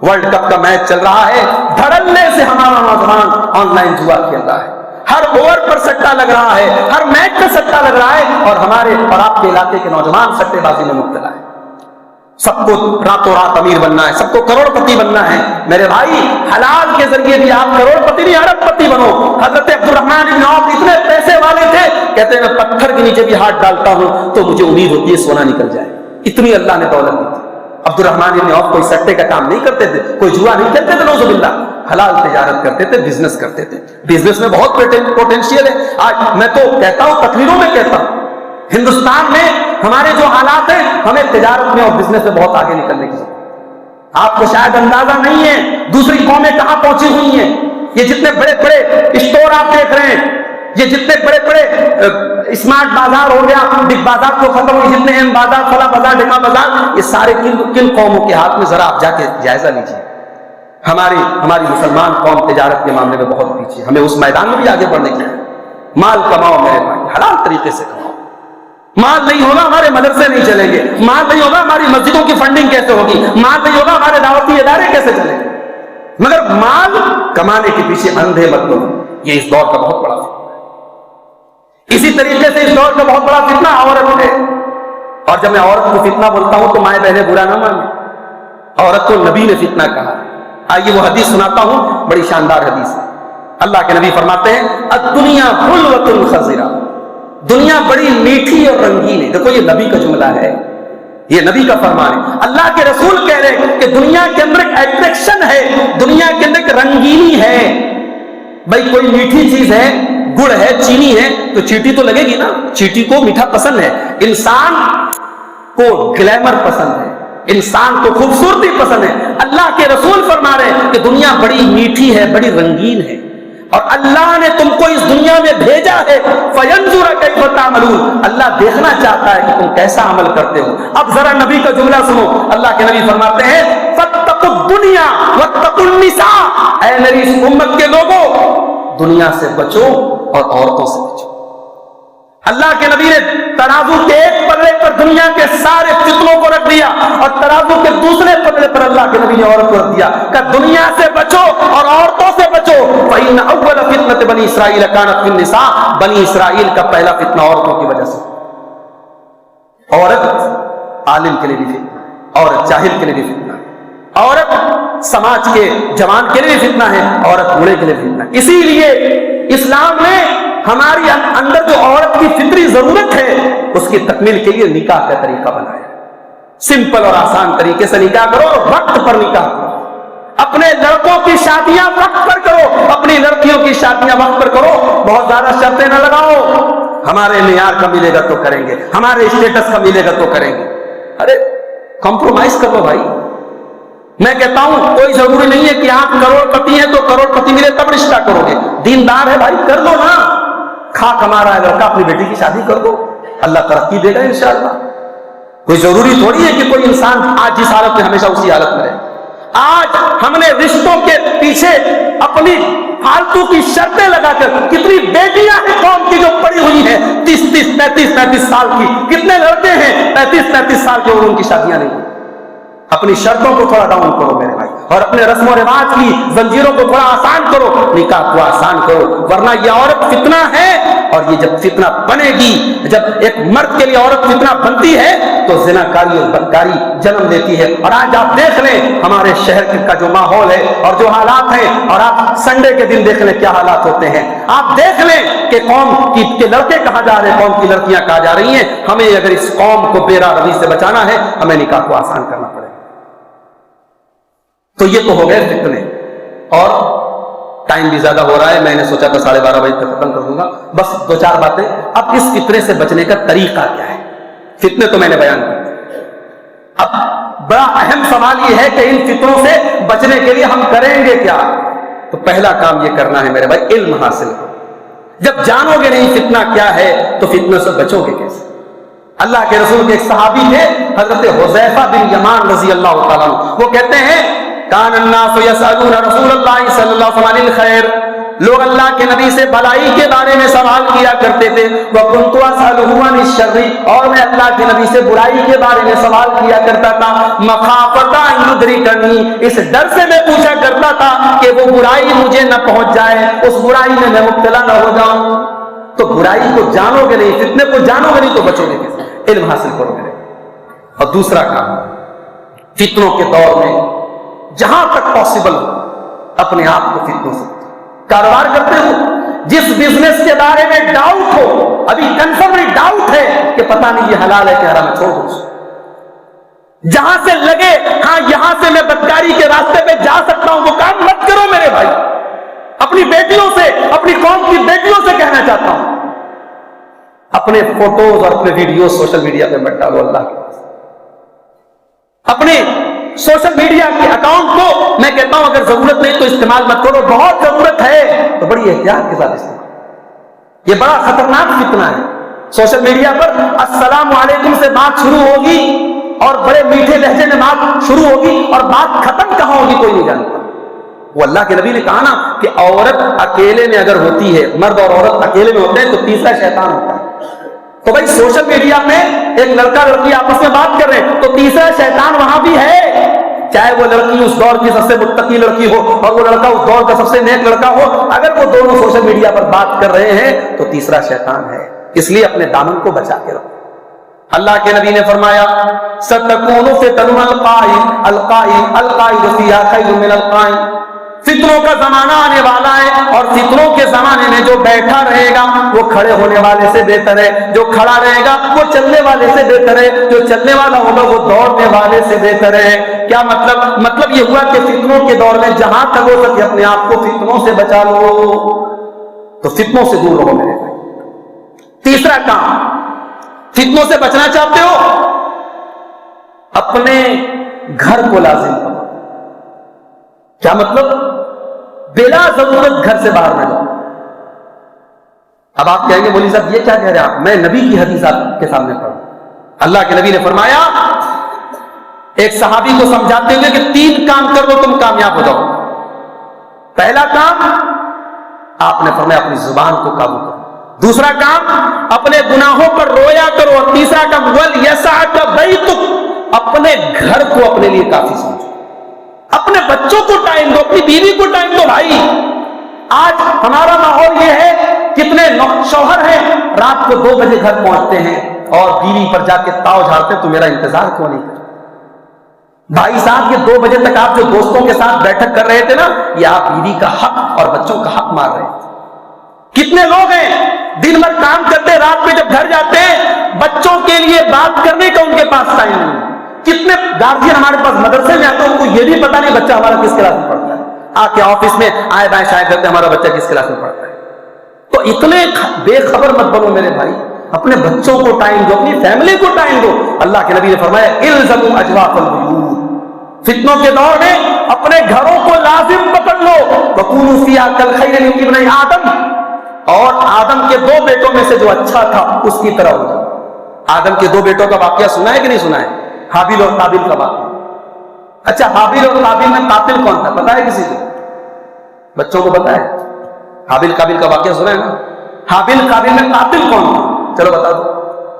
ورلڈ کپ کا میچ چل رہا ہے، دھڑلے سے ہمارا نوجوان آن لائن جوا کھیل رہا ہے، ہر اوور پر سٹہ لگ رہا ہے، ہر میچ میں سٹہ لگ رہا ہے، اور ہمارے اور آپ کے علاقے کے نوجوان سٹے بازی میں مبتلا ہے۔ سب کو راتوں رات امیر بننا ہے، سب کو کروڑ پتی بننا ہے۔ میرے بھائی حلال کے ذریعے بھی آپ کروڑ پتی نہیں ارب پتی بنو۔ حضرت عبد الرحمن بن عوف اتنے پیسے والے تھے، کہتے ہیں میں پتھر کے نیچے بھی ہاتھ ڈالتا ہوں تو مجھے امید ہوتی ہے سونا نکل جائے، اتنی اللہ نے دولت دی تھی۔ عبد الرحمن بن عوف کوئی سٹے کا کام نہیں کرتے تھے، کوئی جوا نہیں کھیلتے تھے، نعوذ باللہ، حلال تجارت کرتے تھے، بزنس کرتے تھے۔ بزنس میں بہت پوٹینشیل ہے۔ آج میں تو کہتا ہوں، تقریروں میں کہتا ہوں، ہندوستان میں ہمارے جو حالات ہیں، ہمیں تجارت میں اور بزنس میں بہت آگے نکلنے کی ضرورت ہے۔ آپ کو شاید اندازہ نہیں ہے دوسری قومیں کہاں پہنچی ہوئی ہیں۔ یہ جتنے بڑے بڑے اسٹور آپ دیکھ رہے ہیں، یہ جتنے بڑے بڑے اسمارٹ بازار ہو گیا، بگ بازار تو ختم ہوئی، جتنے اہم بازار، فلا بازار، ڈھکا بازار، یہ سارے کن قوموں کے ہاتھ میں؟ ذرا آپ جا کے جائزہ لیجیے۔ ہماری مسلمان قوم تجارت کے معاملے میں بہت پیچھے، ہمیں اس میدان میں بھی آگے بڑھنے کی ہے۔ مال کماؤ میرے بھائی، حلال طریقے سے کماؤ۔ مال نہیں ہوگا ہمارے مدرسے نہیں چلیں گے، مال نہیں ہوگا ہماری مسجدوں کی فنڈنگ کیسے ہوگی، مال نہیں ہوگا ہمارے دعوتی ادارے کیسے چلیں گے۔ مگر مال کمانے کے پیچھے اندھے مت لو، یہ اس دور کا بہت بڑا فتنہ ہے۔ اسی طریقے سے اس دور کا بہت بڑا فتنہ عورت ہے، اور جب میں عورت کو فتنہ بولتا ہوں تو مائیں بہنیں برا نہ مانیں، عورت کو نبی نے فتنہ کہا۔ آئیے وہ حدیث سناتا ہوں، بڑی شاندار حدیث ہے۔ اللہ کے نبی فرماتے ہیں الدنیا حلوۃ خضرا، دنیا بڑی میٹھی اور رنگین ہے۔ دیکھو یہ نبی کا جملہ ہے، یہ نبی کا فرمان ہے۔ اللہ کے رسول کہہ رہے ہیں کہ دنیا کے اندر ایک اٹریکشن ہے، دنیا کے اندر ایک رنگینی ہے۔ بھائی کوئی میٹھی چیز ہے، گڑ ہے، چینی ہے، تو چیٹی تو لگے گی نا، چیٹی کو میٹھا پسند ہے۔ انسان کو گلیمر پسند ہے، انسان کو خوبصورتی پسند ہے. اللہ کے رسول فرما رہے ہیں کہ دنیا بڑی میٹھی ہے, بڑی رنگین ہے, اور اللہ نے تم کو اس دنیا میں بھیجا ہے فینظر کیف تعملون, اللہ دیکھنا چاہتا ہے کہ تم کیسا عمل کرتے ہو. اب ذرا نبی کا جملہ سنو. اللہ کے نبی فرماتے ہیں فاتقوا الدنیا واتقوا النساء, اے میری اس امت کے لوگوں دنیا سے بچو اور عورتوں سے بچو. اللہ کے نبی نے ترازو کے ایک پلڑے پر دنیا کے سارے فتنوں کو رکھ دیا, اور ترازو کے دوسرے پلڑے پر اللہ کے نبی نے عورت کو رکھ دیا کہ دنیا سے بچو اور عورتوں سے بچو. فإن اول فتنة بنی اسرائیل كانت في النساء, بنی اسرائیل کا پہلا فتنہ عورتوں کی وجہ سے. عورت عالم کے لیے بھی فتنہ ہے, عورت جاہل کے لیے بھی فتنہ ہے, عورت سماج کے جوان کے لیے بھی فتنہ ہے, عورت بوڑھے کے لیے فتنہ ہے. اسی لیے اسلام نے ہماری اندر جو عورت کی فطری ضرورت ہے اس کی تکمیل کے لیے نکاح کا طریقہ بنایا. سمپل اور آسان طریقے سے نکاح کرو, وقت پر نکاح کرو. اپنے لڑکوں کی شادیاں وقت پر کرو, اپنی لڑکیوں کی شادیاں وقت پر کرو. بہت زیادہ شرطیں نہ لگاؤ, ہمارے معیار کا ملے گا تو کریں گے, ہمارے اسٹیٹس کا ملے گا تو کریں گے. ارے کمپرومائز کر لو بھائی. میں کہتا ہوں کوئی ضروری نہیں ہے کہ آپ کروڑ پتی ہیں تو کروڑ پتی ملے تب رشتہ کرو گے. دیندار ہے بھائی, کر دو نا. کھا کما رہا ہے لڑکا, اپنی بیٹی کی شادی کر دو, اللہ ترقی دے گا انشاءاللہ. کوئی ضروری تھوڑی ہے کہ کوئی انسان آج جس حالت میں ہمیشہ اسی حالت میں رہے. آج ہم نے رشتوں کے پیچھے اپنی فالتو کی شرطیں لگا کر, کتنی بیٹیاں ہیں قوم کی جو پڑی ہوئی ہیں 30-30, 35-35 سال کی, کتنے لڑکے ہیں 35-35 سال کے اور ان کی شادیاں نہیں. اپنی شرطوں کو تھوڑا ڈاؤن کرو میرے بھائی, اور اپنے رسم و رواج کی زنجیروں کو تھوڑا آسان کرو, نکاح کو آسان کرو. ورنہ یہ عورت فتنہ ہے, اور یہ جب فتنہ بنے گی, جب ایک مرد کے لیے عورت فتنہ بنتی ہے تو زناکاری اور بدکاری جنم لیتی ہے. اور آج آپ دیکھ لیں ہمارے شہر کا جو ماحول ہے اور جو حالات ہیں, اور آپ سنڈے کے دن دیکھ لیں کیا حالات ہوتے ہیں. آپ دیکھ لیں کہ قوم کے لڑکے کہاں جا رہے ہیں, قوم کی لڑکیاں کہاں جا رہی ہیں. ہمیں اگر اس قوم کو بے راہ روی سے بچانا ہے, ہمیں نکاح کو آسان کرنا پڑے. تو یہ تو ہو گئے فتنے, اور ٹائم بھی زیادہ ہو رہا ہے. میں نے سوچا تھا 12:30 بجے تک ختم کر دوں گا. بس 2-4 باتیں. اب اس فتنے سے بچنے کا طریقہ کیا ہے؟ فتنے تو میں نے بیان کر. اب بڑا اہم سوال یہ ہے کہ ان فتنوں سے بچنے کے لیے ہم کریں گے کیا؟ تو پہلا کام یہ کرنا ہے میرے بھائی, علم حاصل کرو. جب جانو گے نہیں فتنہ کیا ہے تو فتنوں سے بچو گے کیسے؟ اللہ کے رسول کے ایک صحابی تھے حضرت حذیفہ بن یمان رضی اللہ تعالیٰ عنہ. وہ کہتے ہیں کان الناس یسألون رسول اللہ صلی اللہ علیہ وسلم الخیر, لوگ اللہ کے نبی سے بھلائی کے بارے میں سوال کیا کرتے تھے. وَكُنْتُ أَسْأَلُهُ عَنِ الشَّرِّ, اور میں اللہ کے نبی سے برائی کے بارے میں سوال کیا کرتا تھا. مَخَافَةَ أَن يُدْرِكَنِي, اس ڈر سے میں پوچھا کرتا تھا کہ وہ برائی مجھے نہ پہنچ جائے, اس برائی میں مبتلا نہ ہو جاؤں. تو برائی کو جانو گے نہیں, فتنے کو جانو گے نہیں تو بچو گے کیسے؟ علم حاصل کرو گے. اور دوسرا کام, فتنوں کے دور میں جہاں تک پاسبل ہو اپنے آپ کو فتنوں سے کاروبار کرتے ہو, جس بزنس کے بارے میں ڈاؤٹ ہو, ابھی کنفرملی ڈاؤٹ ہے کہ پتہ نہیں یہ حلال ہے کہ حرام ہے, چھوڑ دو. جہاں سے لگے ہاں یہاں سے میں بدکاری کے راستے پہ جا سکتا ہوں, وہ کام مت کرو میرے بھائی. اپنی بیٹیوں سے, اپنی قوم کی بیٹیوں سے کہنا چاہتا ہوں, اپنے فوٹوز اور اپنے ویڈیوز سوشل میڈیا پہ مت ڈالو. اللہ کے پاس اپنے سوشل میڈیا کے اکاؤنٹ کو میں کہتا ہوں اگر ضرورت نہیں تو استعمال مت کرو, بہت ضرورت ہے تو بڑی احتیاط کے ساتھ استعمال. یہ بڑا خطرناک فتنہ ہے. سوشل میڈیا پر السلام علیکم سے بات شروع ہوگی اور بڑے میٹھے لہجے میں بات شروع ہوگی اور بات ختم کہاں ہوگی کوئی نہیں جانتا. وہ اللہ کے نبی نے کہا نا کہ عورت اکیلے میں اگر ہوتی ہے, مرد اور عورت اکیلے میں ہوتے ہیں تو تیسرا شیطان ہوتا ہے. تو بھائی سوشل میڈیا میں ایک لڑکا لڑکی آپس میں بات کر رہے ہیں تو تیسرا شیطان وہاں بھی ہے, چاہے وہ لڑکی اس دور کی سب سے متقی لڑکی ہو اور وہ لڑکا اس دور کا سب سے نیک لڑکا ہو, اگر وہ دونوں سوشل میڈیا پر بات کر رہے ہیں تو تیسرا شیطان ہے. اس لیے اپنے دامن کو بچا کے رکھو. اللہ کے نبی نے فرمایا ستکون فتن القائم فیہا خیر من القائم, فتنوں کا زمانہ آنے والا ہے اور فتنوں کے زمانے میں جو بیٹھا رہے گا وہ کھڑے ہونے والے سے بہتر ہے, جو کھڑا رہے گا وہ چلنے والے سے بہتر ہے, جو چلنے والا ہوگا وہ دوڑنے والے سے بہتر ہے. کیا مطلب یہ ہوا کہ فتنوں کے دور میں جہاں تک ہو سکے اپنے آپ کو فتنوں سے بچا لو. تو فتنوں سے دور رہو میرے بھائی. تیسرا کام, فتنوں سے بچنا چاہتے ہو اپنے گھر کو لازم کرو. کیا مطلب؟ بلا ضرورت گھر سے باہر نہ جاؤ. اب آپ کہیں گے مولوی صاحب یہ کیا کہہ رہے ہیں آپ؟ میں نبی کی حدیث آپ کے سامنے پڑھوں. اللہ کے نبی نے فرمایا ایک صحابی کو سمجھاتے ہوئے کہ 3 کام کر لو تم کامیاب ہو جاؤ. پہلا کام آپ نے فرمایا اپنی زبان کو قابو کرو. دوسرا کام اپنے گناہوں پر رویا کرو. اور تیسرا کام وَلْيَسَعْكَ بَيْتُكَ، اپنے گھر کو اپنے لیے کافی سمجھو. اپنے بچوں کو ٹائم دو، اپنی بیوی کو ٹائم دو. بھائی آج ہمارا ماحول یہ ہے، کتنے شوہر ہیں رات کو 2 بجے گھر پہنچتے ہیں اور بیوی پر جا کے تاؤ جھاڑتے تو میرا انتظار کیوں نہیں کرتے؟ بھائی صاحب یہ 2 بجے تک آپ جو دوستوں کے ساتھ بیٹھک کر رہے تھے نا، یہ آپ بیوی کا حق اور بچوں کا حق مار رہے تھے. کتنے لوگ ہیں دن بھر کام کرتے، رات میں جب گھر جاتے بچوں کے لیے بات کرنے کا ان کے پاس ٹائم نہیں. کتنے گارجین ہمارے پاس مدرسے میں آتے ہیں، ان کو یہ بھی پتا نہیں بچہ ہمارا کس کلاس میں پڑھتا ہے. آ کے آفس میں آئے بائیں شائع کرتے ہمارا بچہ کس کلاس میں پڑھتا ہے. تو اتنے بے خبر مت بنو میرے بھائی. اپنے بچوں کو ٹائم دو، اپنی فیملی کو ٹائم دو. اللہ کے نبی نے فرمایا الزموا اجواف البیوت، فتنوں کے دور میں اپنے گھروں کو لازم پکڑ لو. وَكُونُوا فِيهَا كَالْخَيْرِ مِنْ ابْنَيْ آدَمَ، اور آدم کے 2 بیٹوں میں سے جو اچھا تھا اس کی طرح ہو جاؤ. آدم کے 2 بیٹوں کا واقعہ سنا ہے کہ نہیں سنا ہے؟ حابیل اور قابیل کا واقعہ. اچھا حابیل اور قابیل میں قاتل کون تھا پتا ہے کسی کو؟ بچوں کو پتا ہے؟ حابیل قابیل کا واقعہ سنا ہے نا؟ حابیل قابیل میں قاتل کون تھا؟ چلو بتا دو.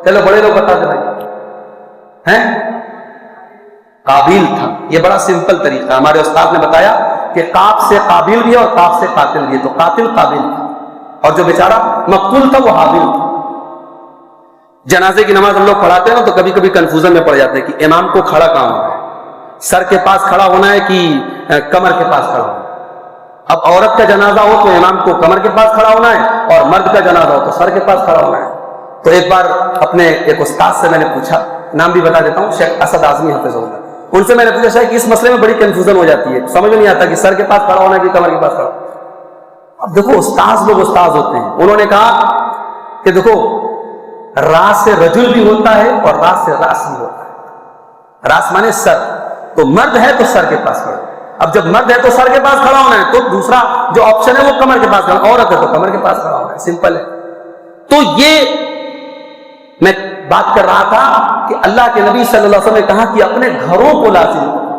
چلو بڑے لوگ بتا دیں بھائی. ہیں؟ قابیل تھا. یہ بڑا سمپل طریقہ ہمارے استاد نے بتایا کہ قاف سے قابیل بھی ہے اور قاف سے قاتل بھی ہے. تو قاتل قابیل تھا اور جو بیچارہ مقتول تھا وہ حابیل تھا. جنازے کی نماز ہم لوگ پڑھاتے ہیں نا تو کبھی کبھی کنفیوژن میں پڑ جاتے ہیں کہ امام کو کھڑا کہاں ہونا ہے، سر کے پاس کھڑا ہونا ہے کہ کمر کے پاس کھڑا ہونا ہے. اب عورت کا جنازہ ہو تو امام کو کمر کے پاس کھڑا ہونا ہے اور مرد کا جنازہ ہو تو سر کے پاس کھڑا ہونا ہے. تو ایک بار اپنے ایک استاد سے میں نے پوچھا، نام بھی بتا دیتا ہوں، شیخ اسد اعظمی حفظہ اللہ. ان سے میں نے پوچھا شیخ اس مسئلے میں بڑی کنفیوژن ہو جاتی ہے، سمجھ میں نہیں آتا کہ سر کے پاس کھڑا ہونا ہے کہ کمر کے پاس کھڑا ہونا ہے. اب دیکھو استاذ لوگ استاذ ہوتے ہیں. انہوں نے کہا کہ دیکھو راس سے رجل بھی ہوتا ہے اور راس سے راس بھی ہوتا ہے. راس مانے سر، تو مرد ہے تو سر کے پاس کھڑا. اب جب مرد ہے تو سر کے پاس کھڑا ہونا ہے، تو دوسرا جو آپشن ہے وہ کمر کے پاس کھڑا. عورت ہے تو کمر کے پاس کھڑا ہونا ہے. سمپل ہے. تو یہ میں بات کر رہا تھا کہ اللہ کے نبی صلی اللہ علیہ وسلم نے کہا کہ اپنے گھروں کو لازم کرو.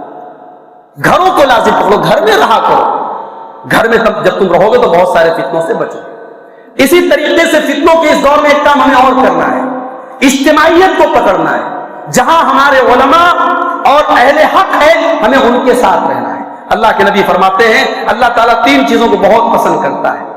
گھروں کو لازم پکڑو، گھر میں رہا کرو. گھر میں جب تم رہو گے تو بہت سارے فتنوں سے بچو گے. اسی طریقے سے فتنوں کے اس دور میں ایک کام ہمیں اور کرنا ہے، اجتماعیت کو پکڑنا ہے. جہاں ہمارے علماء اور اہل حق ہے ہمیں ان کے ساتھ رہنا ہے. اللہ کے نبی فرماتے ہیں اللہ تعالیٰ 3 چیزوں کو بہت پسند کرتا ہے.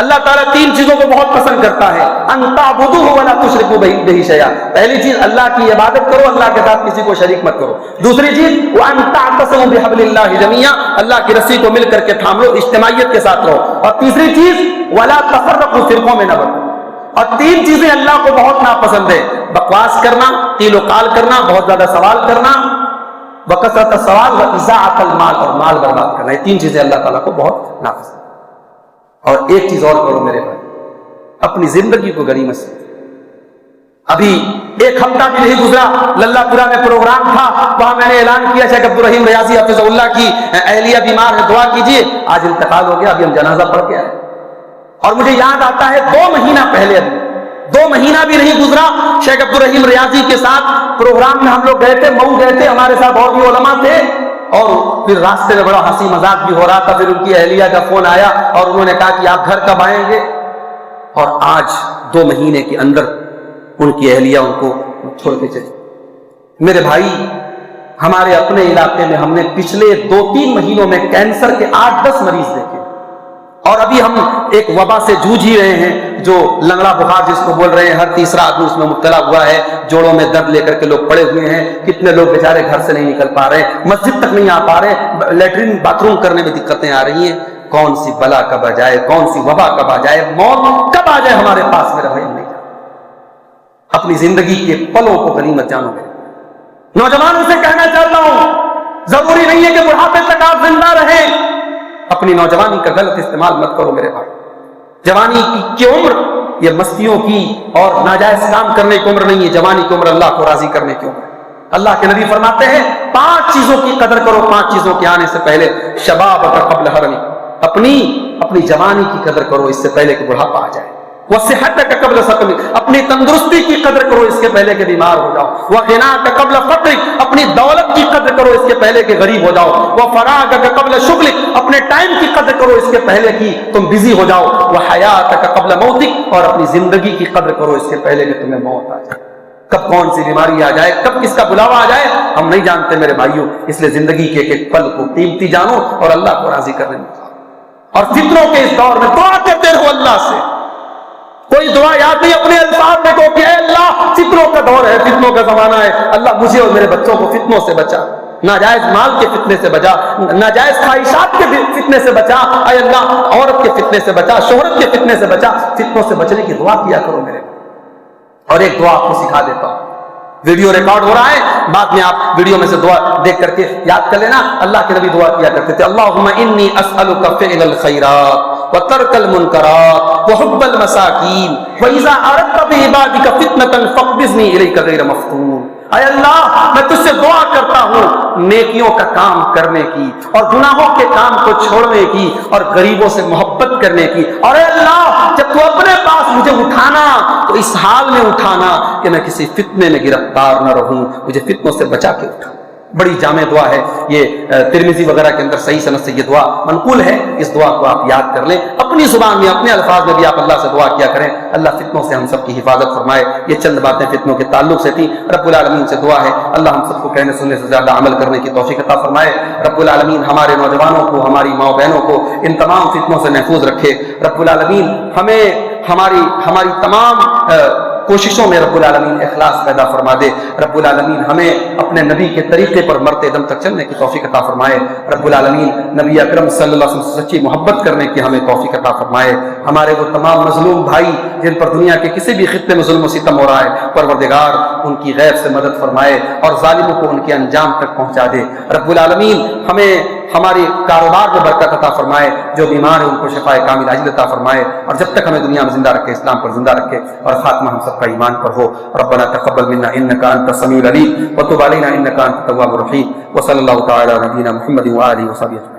اللہ تعالیٰ 3 چیزوں کو بہت پسند کرتا ہے. ان تعبدوہ ولا تشرکوا بہ شیئا، پہلی چیز اللہ کی عبادت کرو، اللہ کے ساتھ کسی کو شریک مت کرو. دوسری چیز وان تعتصموا بحبل اللہ جميعا، اللہ کی رسی کو مل کر کے تھام لو، اجتماعیت کے ساتھ رہو. اور تیسری چیز ولا تفرقوا، فرقوں میں نہ بٹو. اور 3 چیزیں اللہ کو بہت ناپسند ہے، بکواس کرنا، قیل و قال کرنا، بہت زیادہ سوال کرنا، وکثرت السوال واضاعت المال، اور مال برباد کرنا. یہ 3 چیزیں اللہ تعالیٰ کو بہت ناپسند. اور ایک چیز اور کرو میرے بھائی، اپنی زندگی کو غنیمت سے. ابھی 1 ہفتہ بھی نہیں گزرا، للہ پورا میں پروگرام تھا، وہاں میں نے اعلان کیا شیخ عبدالرحیم ریاضی حفظہ اللہ کی اہلیہ بیمار ہے، دعا کیجیے. آج انتقال ہو گیا، ابھی ہم جنازہ پڑھ کے آئے. اور مجھے یاد آتا ہے 2 مہینہ پہلے، ابھی 2 مہینہ بھی نہیں گزرا، شیخ عبدالرحیم ریاضی کے ساتھ پروگرام میں ہم لوگ گئے تھے، مئو گئے تھے، ہمارے ساتھ اور بھی علماء تھے. اور پھر راستے میں بڑا ہنسی مذاق بھی ہو رہا تھا. پھر ان کی اہلیہ کا فون آیا اور انہوں نے کہا کہ آپ گھر کب آئیں گے. اور آج 2 مہینے کے اندر ان کی اہلیہ ان کو چھوڑ کے چلی. میرے بھائی ہمارے اپنے علاقے میں ہم نے پچھلے 2-3 مہینوں میں کینسر کے 8-10 مریض دیکھے. اور ابھی ہم ایک وبا سے جوجھ ہی رہے ہیں جو لنگڑا بخار جس کو بول رہے ہیں، ہر تیسرا آدمی اس میں مبتلا ہوا ہے. جوڑوں میں درد لے کر کے لوگ پڑے ہوئے ہیں. کتنے لوگ بیچارے گھر سے نہیں نکل پا رہے، مسجد تک نہیں آ پا رہے، لیٹرین باتھ روم کرنے میں دقتیں آ رہی ہیں. کون سی بلا کب آ جائے، کون سی وبا کب آ جائے، موت کب آ جائے ہمارے پاس، میرا بھائی نہیں جانا. اپنی زندگی کے پلوں کو غنیمت جانو. میرے نوجوانوں سے کہنا چاہتا ہوں ضروری نہیں ہے کہ بڑھاپے تک آپ زندہ رہیں. اپنی نوجوانی کا غلط استعمال مت کرو میرے بھائی. جوانی کی عمر یہ مستیوں کی اور ناجائز کام کرنے کی عمر نہیں ہے. جوانی کی عمر اللہ کو راضی کرنے کی عمر ہے. اللہ کے نبی فرماتے ہیں 5 چیزوں کی قدر کرو 5 چیزوں کے آنے سے پہلے، شبابک قبل حرمی، اپنی جوانی کی قدر کرو اس سے پہلے کہ بڑھاپا آ جائے، وصحتک قبل سقمی، اپنی تندرستی کی قدر کرو اس کے پہلے کہ بیمار ہو جاؤ، وغناک قبل فقرک، اپنی دولت کی قدر کرو اس کے پہلے کہ غریب ہو جاؤ، وفراغک قبل شغلک، اپنے ٹائم کی قدر کرو اس کے پہلے کہ تم بزی ہو جاؤ، وحیاتک قبل موتک، اور اپنی زندگی کی قدر کرو اس کے پہلے کہ تمہیں موت آ جائے۔ کب کون سی بیماری آ جائے، کب کس کا بلاوا آ جائے ہم نہیں جانتے میرے بھائیوں، اس لیے زندگی کے ایک پل کو قیمتی جانو اور اللہ کو راضی کرنے میں۔ اور فتنوں کے اس دور میں دعا کرتے رہو اللہ سے، کوئی دعا یاد نہیں، اپنے الفاظ میں کہو کہ اے اللہ فتنوں کا دور ہے، فتنوں کا زمانہ ہے، اللہ مجھے اور میرے بچوں کو فتنوں سے بچا، ناجائز مال کے فتنے سے بچا، ناجائز خواہشات کے فتنے سے بچا، اے اللہ عورت کے فتنے سے بچا، شہرت کے فتنے سے بچا، فتنوں سے بچنے کی دعا کیا کرو میرے۔ اور ایک دعا آپ کو سکھا دیتا ہوں، ویڈیو ریکارڈ ہو رہا ہے، بعد میں آپ ویڈیو میں سے دعا دیکھ کر کے یاد کر لینا۔ اللہ کے نبی دعا کیا کرتے تھے، اللہم انی اسألک فعل الخیرات وترک المنکرات وحب المساکین واذا اردت بعبادک فتنۃ فاقبضنی الیک غیر مفتون۔ اے اللہ میں تجھ سے دعا کرتا ہوں نیکیوں کا کام کرنے کی اور گناہوں کے کام کو چھوڑنے کی اور غریبوں سے محبت کرنے کی، اور اے اللہ جب تو اپنے پاس مجھے اٹھانا تو اس حال میں اٹھانا کہ میں کسی فتنے میں گرفتار نہ رہوں، مجھے فتنوں سے بچا کے اٹھا۔ بڑی جامع دعا ہے یہ، ترمذی وغیرہ کے اندر صحیح سند سے یہ دعا منقول ہے، اس دعا کو آپ یاد کر لیں، اپنی زبان میں اپنے الفاظ میں بھی آپ اللہ سے دعا کیا کریں، اللہ فتنوں سے ہم سب کی حفاظت فرمائے۔ یہ چند باتیں فتنوں کے تعلق سے تھیں، رب العالمین سے دعا ہے اللہ ہم سب کو کہنے سننے سے زیادہ عمل کرنے کی توفیق عطا فرمائے۔ رب العالمین ہمارے نوجوانوں کو، ہماری ماں بہنوں کو ان تمام فتنوں سے محفوظ رکھے۔ رب العالمین ہمیں ہماری تمام کوششوں میں رب العالمین اخلاص پیدا فرما دے۔ رب العالمین ہمیں اپنے نبی کے طریقے پر مرتے دم تک چلنے کی توفیق عطا فرمائے۔ رب العالمین نبی اکرم صلی اللہ علیہ وسلم سے سچی محبت کرنے کی ہمیں توفیق عطا فرمائے۔ ہمارے وہ تمام مظلوم بھائی جن پر دنیا کے کسی بھی خطے میں ظلم و ستم ہو رہا ہے، پروردگار ان کی غیب سے مدد فرمائے اور ظالموں کو ان کے انجام تک پہنچا دے۔ رب العالمین ہمیں ہمارے کاروبار میں برکت عطا فرمائے، جو بیمار ہیں ان کو شفاء کامل عاجل عطا فرمائے، اور جب تک ہمیں دنیا میں زندہ رکھے اسلام پر زندہ رکھے اور خاتمہ ہم سب کا ایمان پر ہو۔ ربنا تقبل منا انك انت السميع العليم وتب علينا انك انت التواب الرحيم، وصلى الله تعالى على نبينا محمد وآله وصحبه